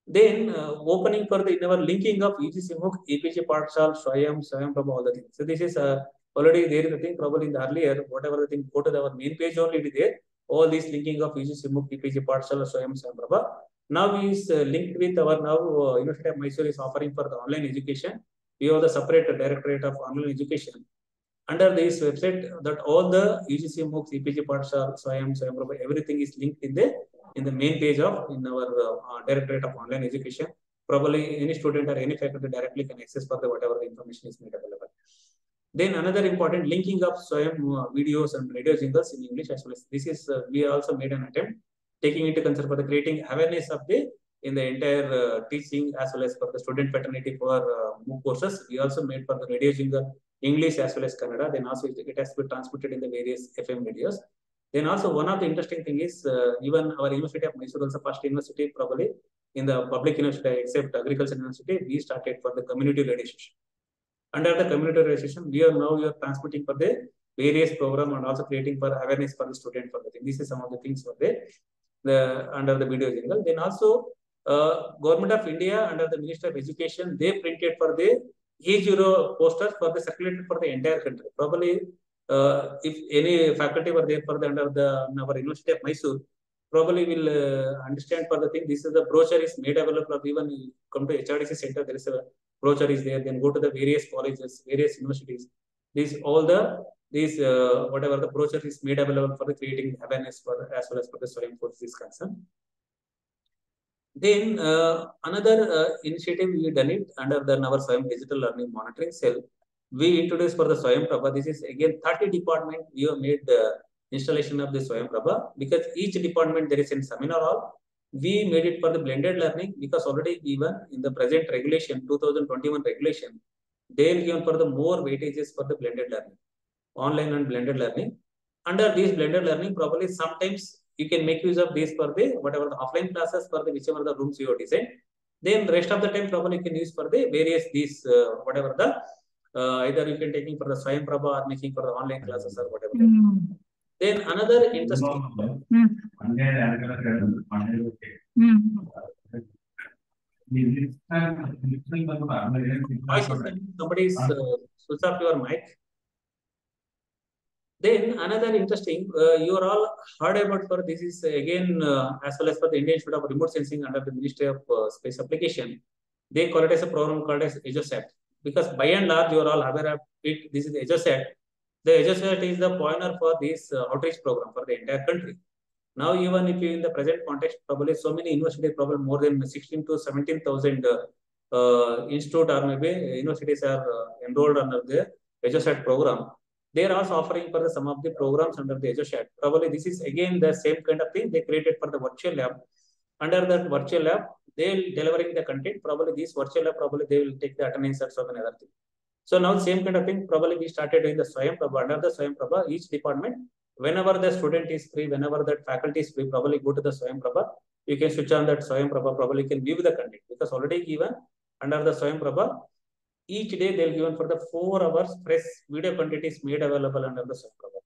Then opening for the our linking of UGC MOOC, EPG Partshal, Swayam Prabha, all the things. So this is already there in the thing. Probably in the earlier, whatever the thing, go to our main page only it is there. All these linking of UGC MOOC, EPG Partshal, Swayam Prabha. Now we is linked with our University of Mysore is offering for the online education. We have the separate directorate of online education. Under this website, that all the UGC MOOCs, EPG Partshal, Swayam Prabha, everything is linked in the main page of in our directorate of online education. Probably any student or any faculty directly can access for the whatever the information is made available. Then another important linking of Swayam videos and radio jingles in English as well as this is we also made an attempt taking into concern for the creating awareness of the in the entire teaching as well as for the student fraternity for MOOC courses. We also made for the radio jingle English as well as Kannada. Then also it has to be transmitted in the various FM radios. Then also one of the interesting thing is even our University of Mysore also first university probably in the public university except agriculture university we started for the community radio station. Under the community radio station we are transmitting for the various program and also creating for awareness for the student for the thing. This is some of the things for the under the video jingle. Then also Government of India under the Ministry of Education they printed for the E0 posters for the circulated for the entire country. Probably if any faculty were there for the under the our University of Mysore, probably will understand for the thing. This is the brochure is made available. Even you come to HRDC center, there is a brochure is there. Then go to the various colleges, various universities. These all the whatever the brochure is made available for the creating awareness for as well as for the Swayam course is concerned. Then another initiative we done it under the our Swayam digital learning monitoring cell. We introduced for the Swayam Prabha. This is again 30 department we have made installation of the Swayam Prabha because each department there is a seminar hall. We made it for the blended learning because already even in the present regulation 2021 regulation they are given for the more weightages for the blended learning, online and blended learning. Under these blended learning, probably sometimes you can make use of these for the whatever the offline classes for the whichever the rooms you have designed. Then rest of the time probably you can use for the various these whatever the either you can taking for the Swayam Prabha or making for the online classes or whatever. Then another interesting. Somebody is switch off your mic. Then another interesting, you are all heard about for this is again as well as for the Indian Institute of Remote Sensing under the Ministry of Space Application. They call it as a program called as EJOSAT because by and large you are all aware of it. This is the EJOSAT. The EJOSAT is the pointer for this outreach program for the entire country. Now even if you in the present context probably so many universities probably more than 16 to 17,000 institute or maybe universities are enrolled under the EduSat program. They are also offering for some of the programs under the EduSat. Probably this is again the same kind of thing they created for the virtual lab. Under that virtual lab, they will delivering the content. Probably this virtual lab, probably they will take the attendance and so many other things. So now same kind of thing, probably we started doing the Swayam Prabha. Under the Swayam Prabha, each department, whenever the student is free, whenever that faculty is free, probably go to the Swayam Prabha. You can switch on that Swayam Prabha, probably can view the content because already given under the Swayam Prabha, each day they'll given for the 4 hours fresh video content is made available under the Swayam Prabha.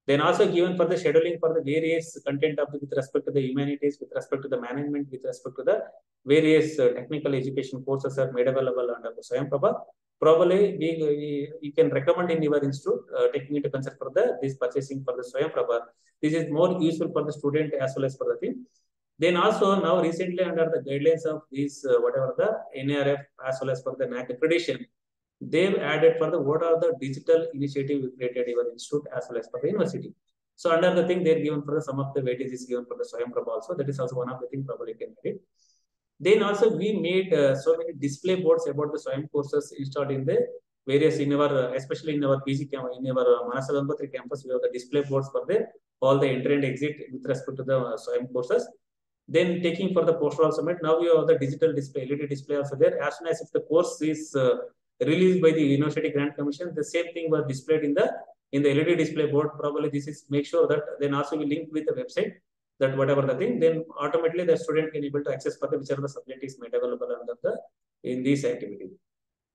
Then also given for the scheduling for the various content of with respect to the humanities, with respect to the management, with respect to the various technical education courses are made available under the Swayam Prabha. Probably you can recommend in your institute taking into consider for this purchasing for the Swayam Prabha. This is more useful for the student as well as for the thing. Then also now recently under the guidelines of these whatever the NARF as well as for the NAC accreditation, they've added for the what are the digital initiative created your institute as well as for the university. So under the thing they're given for the some of the weightage is given for the Swayam Prabha also. That is also one of the things probably can get it. Then also we made so many display boards about the Swayam courses installed in the various in our especially in our PG campus, in our Manasa Ganpatri campus, we have the display boards for the all the entry and exit with respect to the Swayam courses. Then taking for the poster also made. Now we have the digital display, LED display also there. As soon as if the course is released by the University Grant Commission, the same thing was displayed in the LED display board. Probably this is make sure that then also we link with the website that whatever the thing, then automatically the student can able to access for the whichever the subject is made available under the in this activity.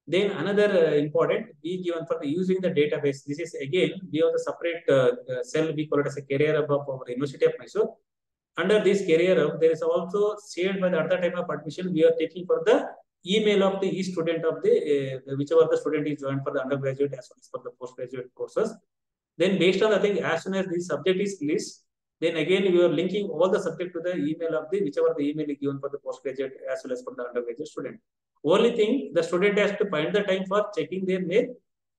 Then another important we given for the using the database. This is again we have the separate cell we call it as a career hub of our University of Mysore. Under this career hub, there is also shared by the other type of admission we are taking for the email of the each student of the whichever the student is joined for the undergraduate as well as for the postgraduate courses. Then based on the thing, as soon as this subject is released, then again we are linking all the subject to the email of the whichever the email is given for the postgraduate as well as for the undergraduate student. Only thing the student has to find the time for checking their mail,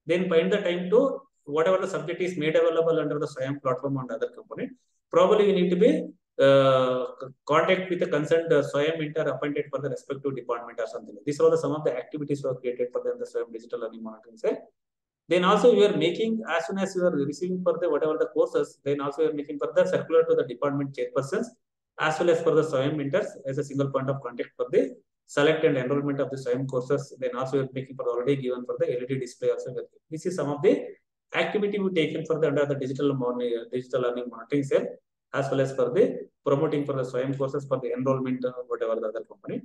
then find the time to whatever the subject is made available under the Swayam platform and other component. Probably we need to be contact with the concerned Swayam mentor appointed for the respective department or something. These are some of the activities were created for the Swayam digital learning monitoring cell. Then also we are making as soon as you are receiving for the whatever the courses, then also we are making for the circular to the department chairpersons as well as for the Swayam mentors as a single point of contact for the select and enrollment of the Swayam courses. Then also we are making for already given for the LED display also. This is some of the activity we taken for the under the digital learning monitoring cell, as well as for the promoting for the Swayam courses for the enrollment whatever the other component.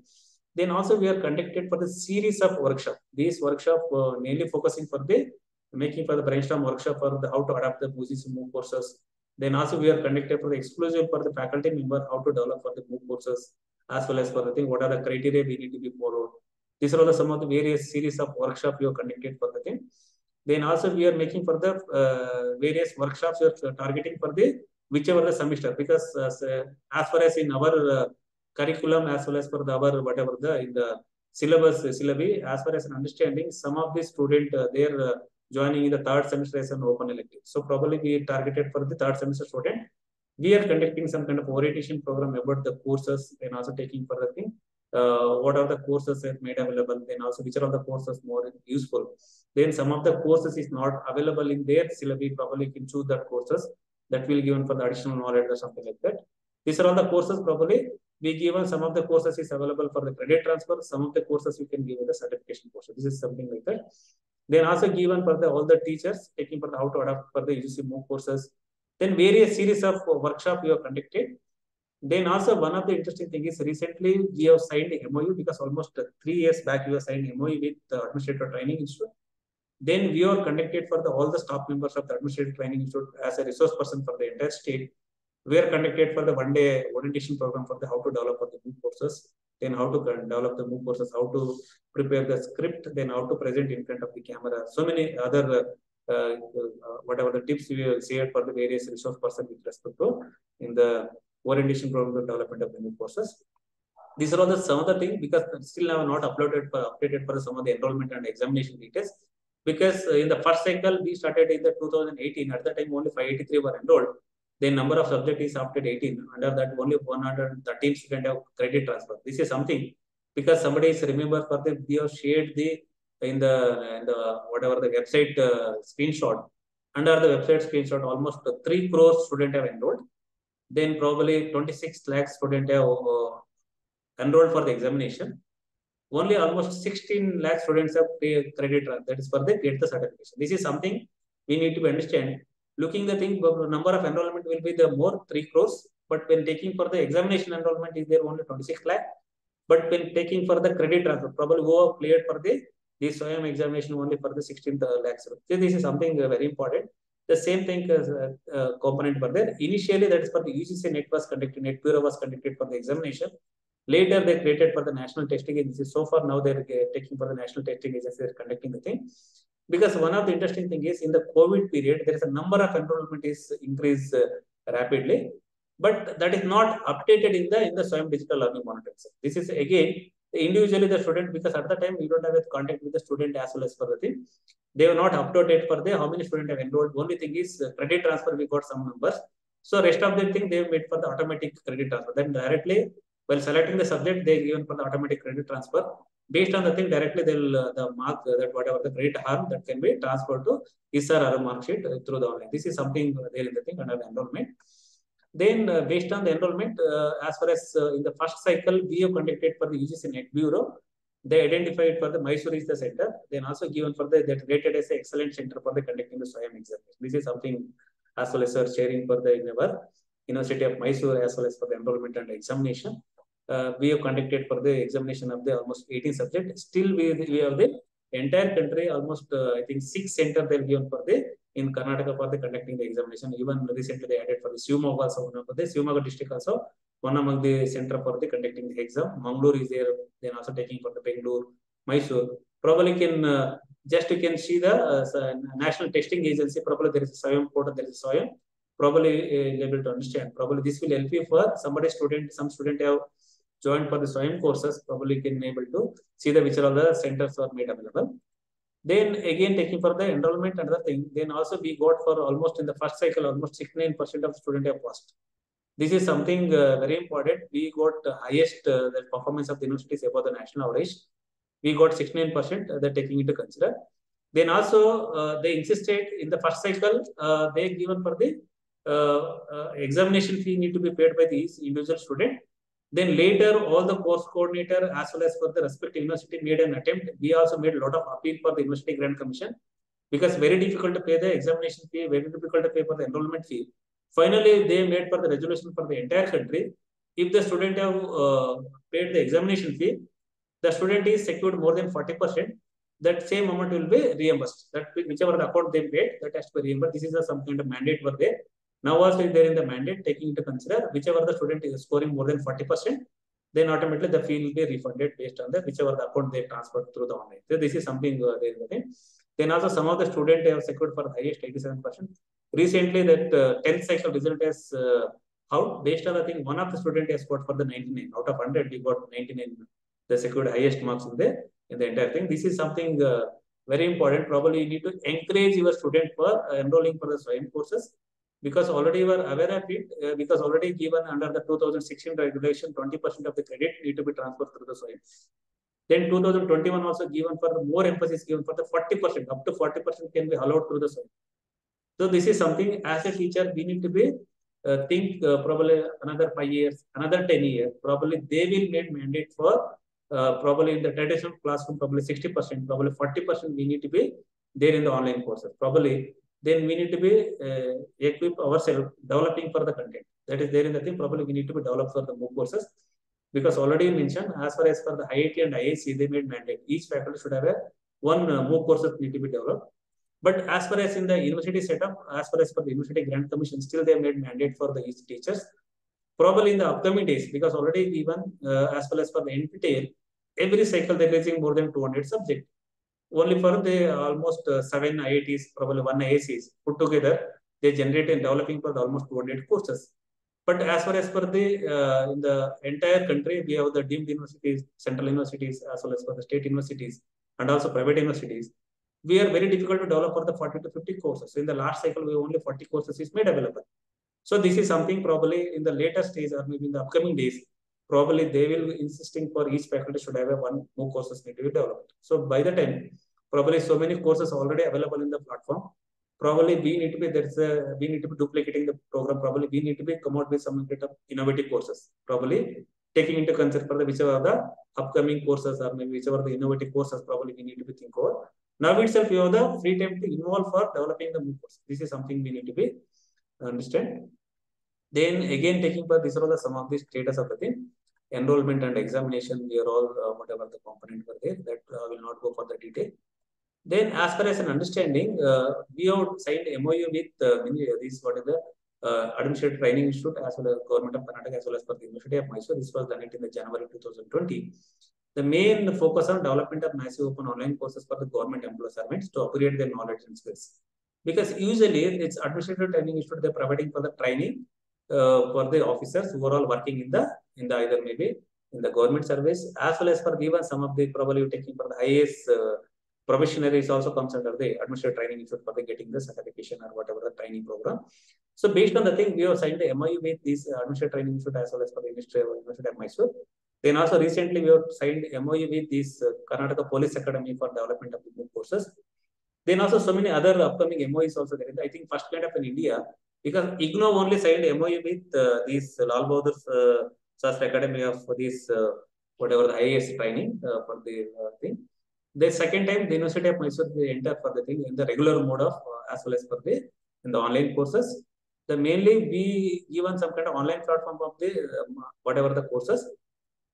Then also we are conducted for the series of workshop. These workshop mainly focusing for the making for the brainstorm workshop for the how to adapt the UGC MOOC courses. Then also we are conducted for the exclusive for the faculty member how to develop for the MOOC courses, as well as for the thing what are the criteria we need to be followed. These are some of the various series of workshop we are conducted for the thing. Then also we are making for the various workshops we are targeting for the whichever the semester, because as far as in our curriculum as well as for the our whatever the in the syllabi, as far as an understanding, some of the student they are joining in the third semester as an open elective. So probably we targeted for the third semester student. We are conducting some kind of orientation program about the courses, and also taking for the thing what are the courses that made available, then also which are the courses more useful. Then some of the courses is not available in their syllabi, probably can choose that courses that will given for the additional knowledge or something like that. These are all the courses probably we given some of the courses is available for the credit transfer, some of the courses we can give the certification courses. This is something like that. Then also given for the all the teachers taking for the how to adapt for the UGC MOOC courses. Then various series of workshop we have conducted. Then also one of the interesting thing is recently we have signed a MOU because almost 3 years back we have signed MOU with the Administrative Training Institute. Then we are conducted for the all the staff members of the Administrative Training Institute as a resource person for the entire state. We are conducted for the one-day orientation program for the how to develop for the MOOC courses, then how to develop the MOOC courses, how to prepare the script, then how to present in front of the camera. So many other whatever the tips we will share for the various resource person with respect to in the orientation program, the development of the MOOC courses. These are all the some of the things because still I have not updated for some of the enrollment and examination details. Because in the first cycle we started in the 2018. At that time only 583 were enrolled. The number of subjects is after 18. Under that only 113 students have credit transfer. This is something because somebody is remember for the we have shared the in the whatever the website screenshot. Under the website screenshot, almost 3 crores students have enrolled. Then probably 26 lakh students have enrolled for the examination. Only almost 16 lakh students have credit, that is for the get the certification. This is something we need to understand. Looking the thing, number of enrollment will be the more 3 crores, but when taking for the examination enrollment is there only 26 lakh. But when taking for the credit transfer, probably who have cleared for the Swayam examination only for the 16 lakhs. So this is something very important. The same thing as component for there. Initially, that is for the UGC net was conducted, net bureau was conducted for the examination. Later, they created for the national testing agency. So far, now they're taking for the national testing agency, they're conducting the thing. Because one of the interesting thing is in the COVID period, there is a number of enrollment is increased rapidly, but that is not updated in the Swayam digital learning monitoring. This is again individually the student, because at the time we don't have a contact with the student as well as for the thing. They were not updated for the how many students have enrolled. Only thing is credit transfer, we got some numbers. So rest of the thing they have made for the automatic credit transfer. Then directly while selecting the subject, they given for the automatic credit transfer. Based on the thing, directly they'll the mark that whatever the credit harm that can be transferred to his or her mark sheet through the online. This is something there in the thing under the enrollment. Then based on the enrollment, as far as in the first cycle, we have conducted for the UGC Net Bureau. They identified for the Mysore is the center. Then also given for the that rated as an excellent center for the conducting the Swayam examination. This is something as well as sharing for the in our University of Mysore as well as for the enrollment and examination. We have conducted for the examination of the almost 18 subjects. Still, we have the entire country, almost I think 6 centers they given for the in Karnataka for the conducting the examination. Even recently they added for the Shivamoga also, one of the Shivamoga district also, one among the center for the conducting the exam. Mangalore is there, then also taking for the Bangalore, Mysore. Probably can just you can see the national testing agency. Probably there is a Swayam portal, there is a Swayam. Probably able to understand. Probably this will help you for somebody student, some student have joined for the Swayam courses, probably can be able to see the which are all the centers are made available. Then again taking for the enrollment another thing. Then also we got for almost in the first cycle almost 69% of students have passed. This is something very important. We got highest the performance of the universities above the national average. We got 69%. They're taking into consider. Then also they insisted in the first cycle they given for the examination fee need to be paid by these individual student. Then later, all the course coordinator as well as for the respective university made an attempt. We also made a lot of appeal for the University Grant Commission because very difficult to pay the examination fee, very difficult to pay for the enrollment fee. Finally, they made for the resolution for the entire country. If the student have paid the examination fee, the student is secured more than 40%. That same amount will be reimbursed. That whichever the account they paid, that has to be reimbursed. This is some kind of mandate for there. Now also is there in the mandate, taking into consider whichever the student is scoring more than 40%, then automatically the fee will be refunded based on the whichever the account they transferred through the online. So this is something there in the thing. Then also some of the students have secured for the highest 87%. Recently that 10th cycle result has out based on the thing, one of the student has scored for the 99 out of 100. We got 99. They secured highest marks in the entire thing. This is something very important. Probably you need to encourage your student for enrolling for the Swayam courses. Because already you are aware of it, because already given under the 2016 regulation, 20% of the credit need to be transferred through the Swayam. Then 2021 also given for more emphasis given for the 40%, up to 40% can be allowed through the Swayam. So this is something as a teacher we need to be think probably another 5 years, another 10 years, probably they will make mandate for probably in the traditional classroom, probably 60%, probably 40% we need to be there in the online courses. Probably then we need to be equip ourselves developing for the content. That is there in the thing. Probably we need to be developed for the MOOC courses because already mentioned as far as for the IIT and IIC, they made mandate. Each faculty should have one MOOC courses need to be developed. But as far as in the university setup, as far as for the University Grant Commission, still they made mandate for the teachers. Probably in the upcoming days, because already even as well as for the NPTEL, every cycle they're releasing more than 200 subjects. Only for the almost 7 IITs, probably 1 IICs put together, they generate and developing for the almost 200 courses. But as far as for the in the entire country, we have the deemed universities, central universities, as well as for the state universities, and also private universities. We are very difficult to develop for the 40 to 50 courses. So in the last cycle, we only 40 courses is made available. So this is something probably in the later stage or maybe in the upcoming days, probably they will be insisting for each faculty should have one more courses need to be developed. So by the time Probably so many courses already available in the platform. Probably we need to be duplicating the program. Probably we need to be come out with some kind of innovative courses. Probably taking into consideration for the whichever the upcoming courses or maybe whichever the innovative courses. Probably we need to be think over. Now itself you have the free time to involve for developing the new course. This is something we need to be understand. Then again taking for this all some of the status of the thing. Enrollment and examination, we are all whatever the component were there, that will not go for the detail. Then as far as an understanding, we have signed MOU with this what is the Administrative Training Institute as well as Government of Karnataka as well as for the University of Mysore. This was done in the January 2020. The main focus on development of massive open online courses for the government employee servants to upgrade their knowledge and skills. Because usually it's Administrative Training Institute, they're providing for the training for the officers who are all working in the either maybe in the government service as well as for even some of the probably taking for the IAS probationaries also comes under the Administrative Training Institute for the getting the certification or whatever the training program. So based on the thing, we have signed the MOU with this Administrative Training Institute as well as for the University of Mysore. Then also recently we have signed MOU with this Karnataka Police Academy for development of the courses. Then also so many other upcoming MOUs also there. I think first kind of in India, because IGNO only signed MOU with this Lal Bahadur Shastra Academy of this whatever the IAS training for the thing. The second time, the University of Mysore they enter for the thing in the regular mode of as well as for the in the online courses. The mainly we given some kind of online platform of the whatever the courses.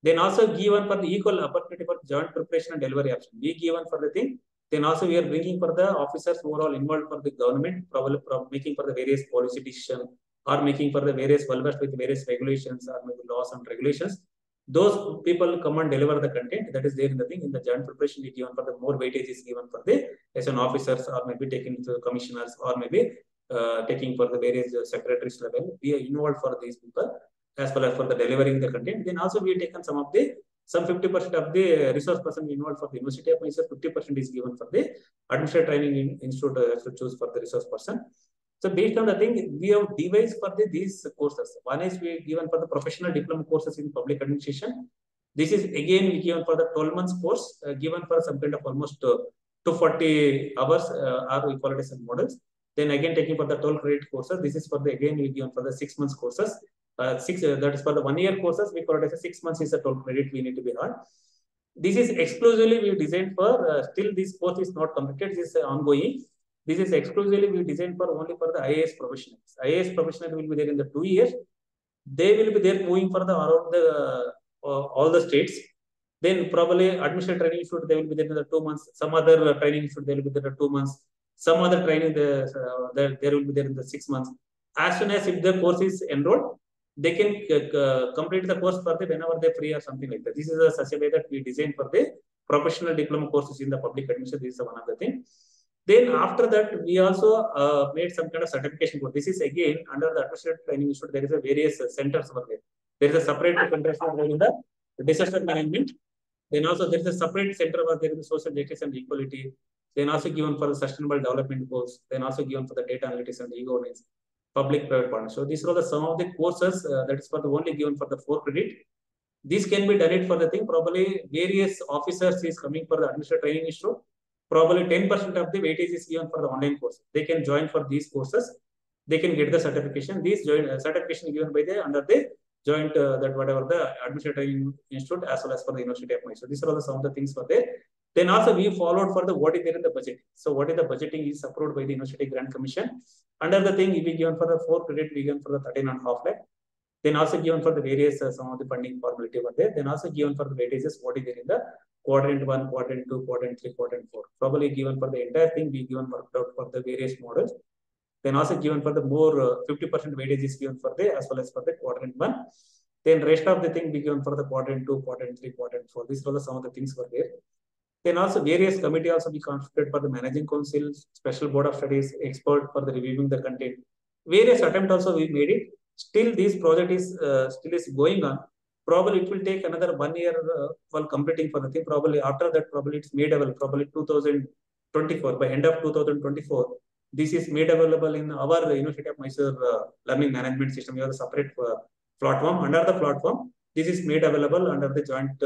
Then also given for the equal opportunity for joint preparation and delivery option. We given for the thing. Then also we are bringing for the officers who are all involved for the government, probably making for the various policy decision or making for the various well-versed with various regulations or maybe laws and regulations. Those people come and deliver the content that is there in the thing. In the joint preparation, we given for the more weightage is given for the as an officers or maybe taking to the commissioners or maybe taking for the various secretaries level. We are involved for these people as well as for the delivering the content. Then also we have taken some 50% of the resource person involved for the University of Mysore, 50% is given for the Administrative Training Institute to choose for the resource person. So based on the thing, we have devised for these courses. One is we given for the professional diploma courses in public administration. This is again we given for the 12 months course, given for some kind of almost 240 hours or equalization models. Then again taking for the 12 credit courses. This is for the again we given for the 6 months courses. That is for the 1 year courses. We call it as 6 months is a 12 credit we need to be on. This is exclusively we designed for still this course is not completed. This is ongoing. This is exclusively we designed for only for the IAS professionals. IAS professional will be there in the 2 years. They will be there moving for the around the all the states. Then probably administrative training should they will be there in the 2 months. Some other training should they will be there in the 2 months. Some other training there will be there in the 6 months. As soon as if the course is enrolled, they can complete the course for the whenever they free or something like that. This is such a way that we design for the professional diploma courses in the public administration. This is one of the thing. Then after that, we also made some kind of certification course. This is again under the Administrative Training Institute. There is a various centers over there. There is a separate center in the disaster management. Then also there is a separate center over there in the social justice and equality. Then also given for the sustainable development goals. Then also given for the data analytics and e-governance, public-private partnership. So these are the some of the courses that is for the only given for the 4 credit. This can be done it for the thing. Probably various officers is coming for the Administrative Training Institute. Probably 10% of the weightage is given for the online course. They can join for these courses. They can get the certification. These certification given by the under the joint that whatever the Administrative Training Institute as well as for the University of Mysore. These are some of the things for there. Then also we followed for the what is there in the budget. So what is the budgeting is approved by the University Grant Commission. Under the thing, we given for the 4 credit, we given for the 13.5 lakh. Then also given for the various some of the funding formality over there. Then also given for the weightages what is there in the quadrant 1, quadrant 2, quadrant 3, quadrant 4. Probably given for the entire thing, we given worked out for the various models. Then also given for the more 50% weightage is given for the as well as for the quadrant 1. Then rest of the thing we given for the quadrant 2, quadrant 3, quadrant 4. These were some of the things were there. Then also various committee also be constituted for the managing council, special board of studies, expert for the reviewing the content. Various attempt also we made it. Still this project is still is going on. Probably it will take another 1 year while completing for the thing. Probably after that, probably it's made available. Probably 2024 by end of 2024. This is made available in our University of Mysore learning management system. We have a separate platform. Under the platform, this is made available under the joint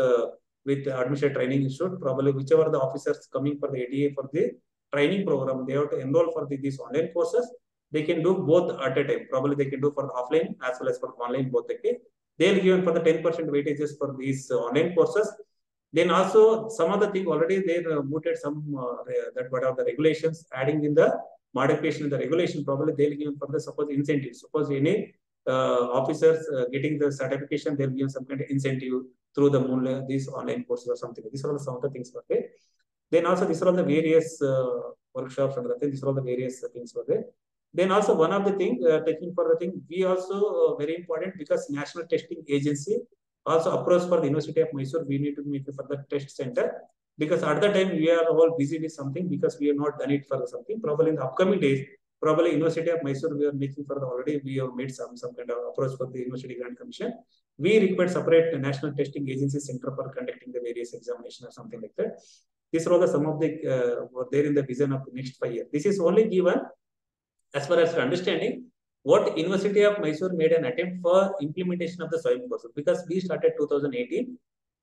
with Administrative Training Institute. Probably whichever the officers coming for the ATA for the training program, they have to enroll for these online courses. They can do both at a time. Probably they can do for the offline as well as for online both the case. They'll given for the 10% weightages for these online courses. Then also some of the thing already they mooted some that what are the regulations adding in the modification in the regulation. Probably they'll give for the suppose incentive. Suppose any officers getting the certification, they'll give some kind of incentive through the these online courses or something. These are all some of the things for there. Then also these are all the various workshops and the thing. These are all the various things for there. Then also one of the thing taking for the thing, we also very important because National Testing Agency also approached for the University of Mysore. We need to make it for the test center because at the time we are all busy with something because we have not done it for something. Probably in the upcoming days, probably University of Mysore we are making for the already we have made some kind of approach for the University Grant Commission. We require separate National Testing Agency center for conducting the various examination or something like that. These are all the some of the were there in the vision of the next 5 years. This is only given as far as understanding what University of Mysore made an attempt for implementation of the Swayam courses because we started 2018.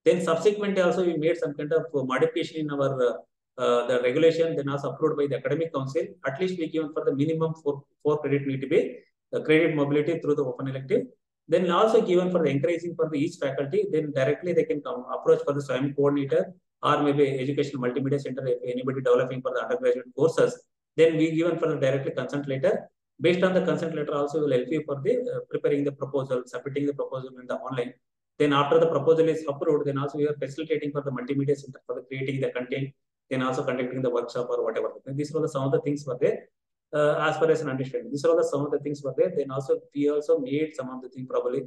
Then subsequently also we made some kind of modification in our the regulation, then also approved by the academic council. At least we given for the minimum four credit need to be credit mobility through the open elective. Then also given for the encouraging for the each faculty, then directly they can come approach for the Swayam coordinator or maybe educational multimedia center if anybody developing for the undergraduate courses. Then we given for the directly consent letter. Based on the consent letter, also will help you for the preparing the proposal, submitting the proposal in the online. Then after the proposal is approved, then also we are facilitating for the multimedia center for the creating the content, then also conducting the workshop or whatever. And these are some of the things were there. As far as an understanding, these are some of the things were there. Then also we also made some of the things probably.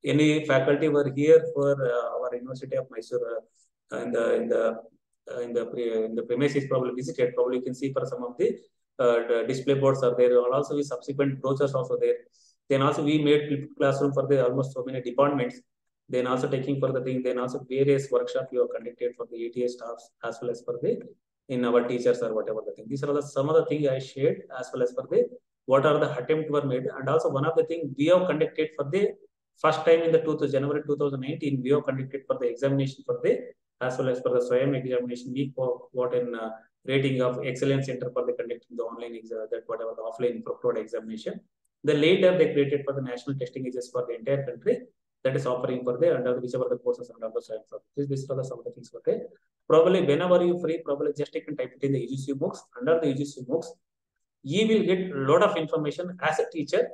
Any faculty were here for our University of Mysore in the premises probably visited. Probably you can see for some of the display boards are there. Also, we subsequent brochures also there. Then also we made classroom for the almost so many departments. Then also taking for the thing. Then also various workshops you have conducted for the ATA staffs as well as for the in our teachers or whatever the thing. These are some of the things I shared as well as for the what are the attempt were made. And also one of the things we have conducted for the first time in the January 2019, we have conducted for the examination for the as well as for the Swayam examination. We got in rating of excellence center for the conducting the online exam, that whatever the offline proctored examination. The later they created for the national testing agencies for the entire country that is offering for the under whichever the courses under the Swayam. This are the some of the things for there. Probably whenever you free, probably just you can type it in the UGC books. Under the UGC books, you will get a lot of information as a teacher.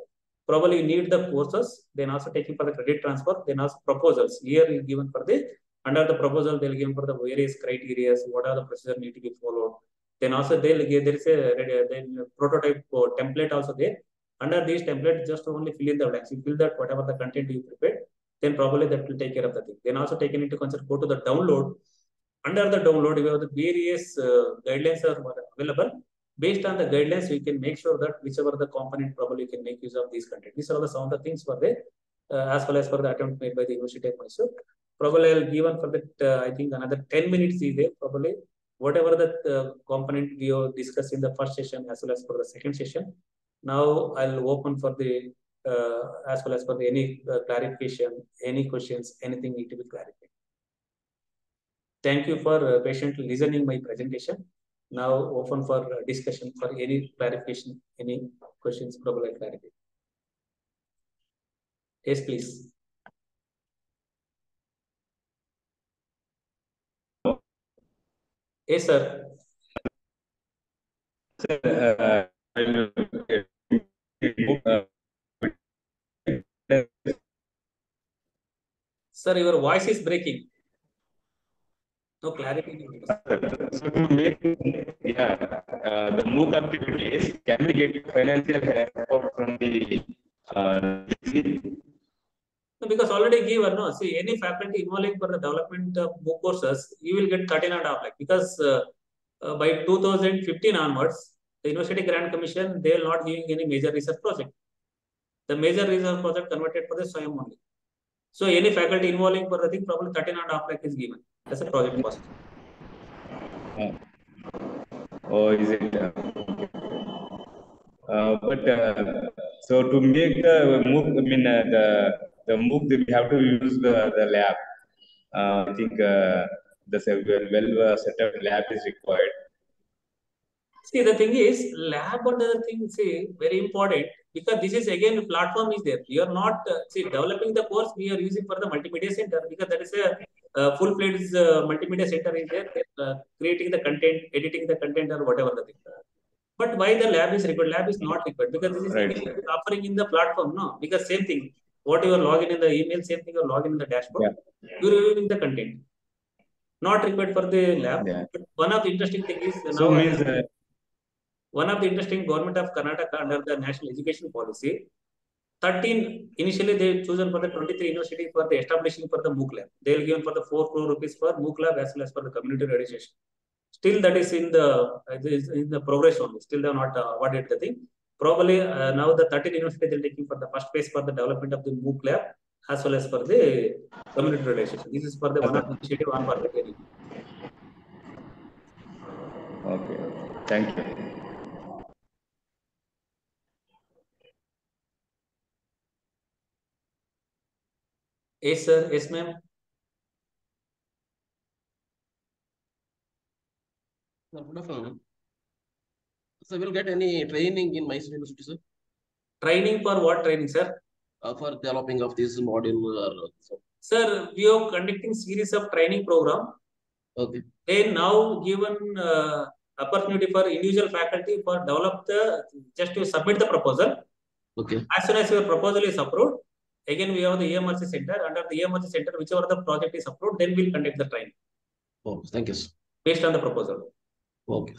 Probably you need the courses, then also taking for the credit transfer, then also proposals. Here is given for the under the proposal, they'll give for the various criteria, what are the procedure need to be followed. Then also they'll give there is a prototype template also there. Under these templates, just only fill in the blanks. You fill that whatever the content you prepared, then probably that will take care of the thing. Then also taken into consideration, go to the download. Under the download, you have the various guidelines are available. Based on the guidelines, we can make sure that whichever the component probably can make use of these content. These are some of the things for there, as well as for the attempt made by the University of Mysore. Probably I'll give one for that. I think another 10 minutes is there. Probably whatever the component we have discussed in the first session as well as for the second session. Now I'll open for the as well as for the any clarification, any questions, anything need to be clarified. Thank you for patiently listening my presentation. Now open for discussion for any clarification, any questions, probably clarify. Yes, please. Yes, sir. Sir, your voice is breaking. No clarity. So to make the MOOC activities, can we get financial support from the No, because already given, no. See, any faculty involving for the development of MOOC courses, you will get 13.5 lakh because by 2015 onwards, the University Grant Commission, they are not giving any major research project. The major research project converted for the Swayam only. So any faculty involving for the thing, probably 13.5 lakh is given as a project cost. Oh, is it? So to make the MOOC, I mean the MOOC, we have to use the lab. I think well set up lab is required. See, the thing is, lab and other things, see, very important, because this is again, platform is there. You are not, see, developing the course we are using for the multimedia center, because that is a full-fledged multimedia center is there, creating the content, editing the content or whatever the thing. But why the lab is required? Lab is not required, because this is Right. offering in the platform, no? Because same thing, what you are logging in the email, same thing you are logging in the dashboard, you are reviewing the content. Not required for the lab. Yeah. But one of the interesting thing is So now means one of the interesting government of Karnataka under the national education policy, 13 initially they chosen for the 23 university for the establishing for the MOOC lab. They will given for the 4 crore rupees for MOOC lab as well as for the community registration. Still that is in the progress only. Still they have not awarded the thing. Probably now the 13 university they are taking for the first phase for the development of the MOOC lab as well as for the community registration. This is for the one of the initiative on for the training. okay. Thank you. Yes, sir. Yes, ma'am. Good afternoon. So, will get any training in Mysore University, sir? Training for what training, sir? For developing of this module or so. Sir, we are conducting series of training program. Okay. They now given opportunity for individual faculty for develop the, just to submit the proposal. Okay. As soon as your proposal is approved, again we have the EMMRC center. Under the EMMRC center, whichever the project is approved, then we'll conduct the training Oh, thank you, sir. based on the proposal. Okay.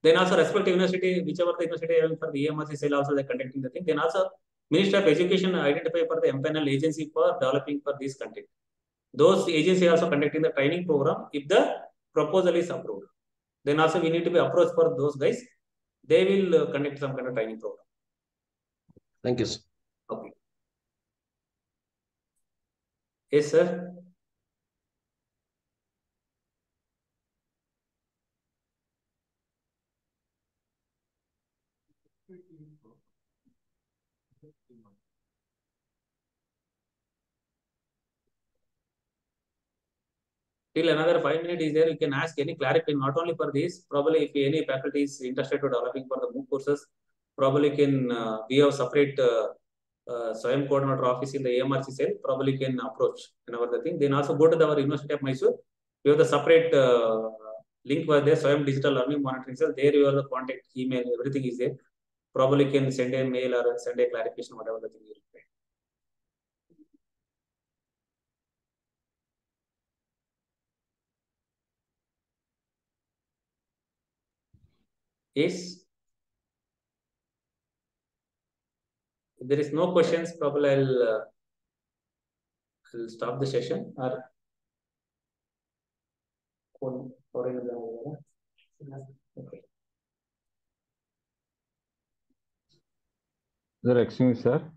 Then also respective university, whichever the university having for the EMMRC cell also they're conducting the thing. Then also Ministry of Education identify for the MPanel agency for developing for this content. Those agency also conducting the training program if the proposal is approved. Then also we need to be approached for those guys. They will conduct some kind of training program. Thank you, sir. Okay. Yes, sir. Till another 5 minutes is there, you can ask any clarification, not only for this, probably if any faculty is interested to developing for the MOOC courses, probably can, we have separate Swayam coordinator office in the EMMRC cell, probably can approach whenever the thing. Then also go to our University of Mysore, we have the separate link where there, Swayam Digital Learning Monitoring Cell, there you have the contact, email, everything is there. Probably can send a mail or send a clarification, whatever the thing you require. Yes. If there is no questions, probably I'll stop the session. Or okay. Sir, excuse me, sir.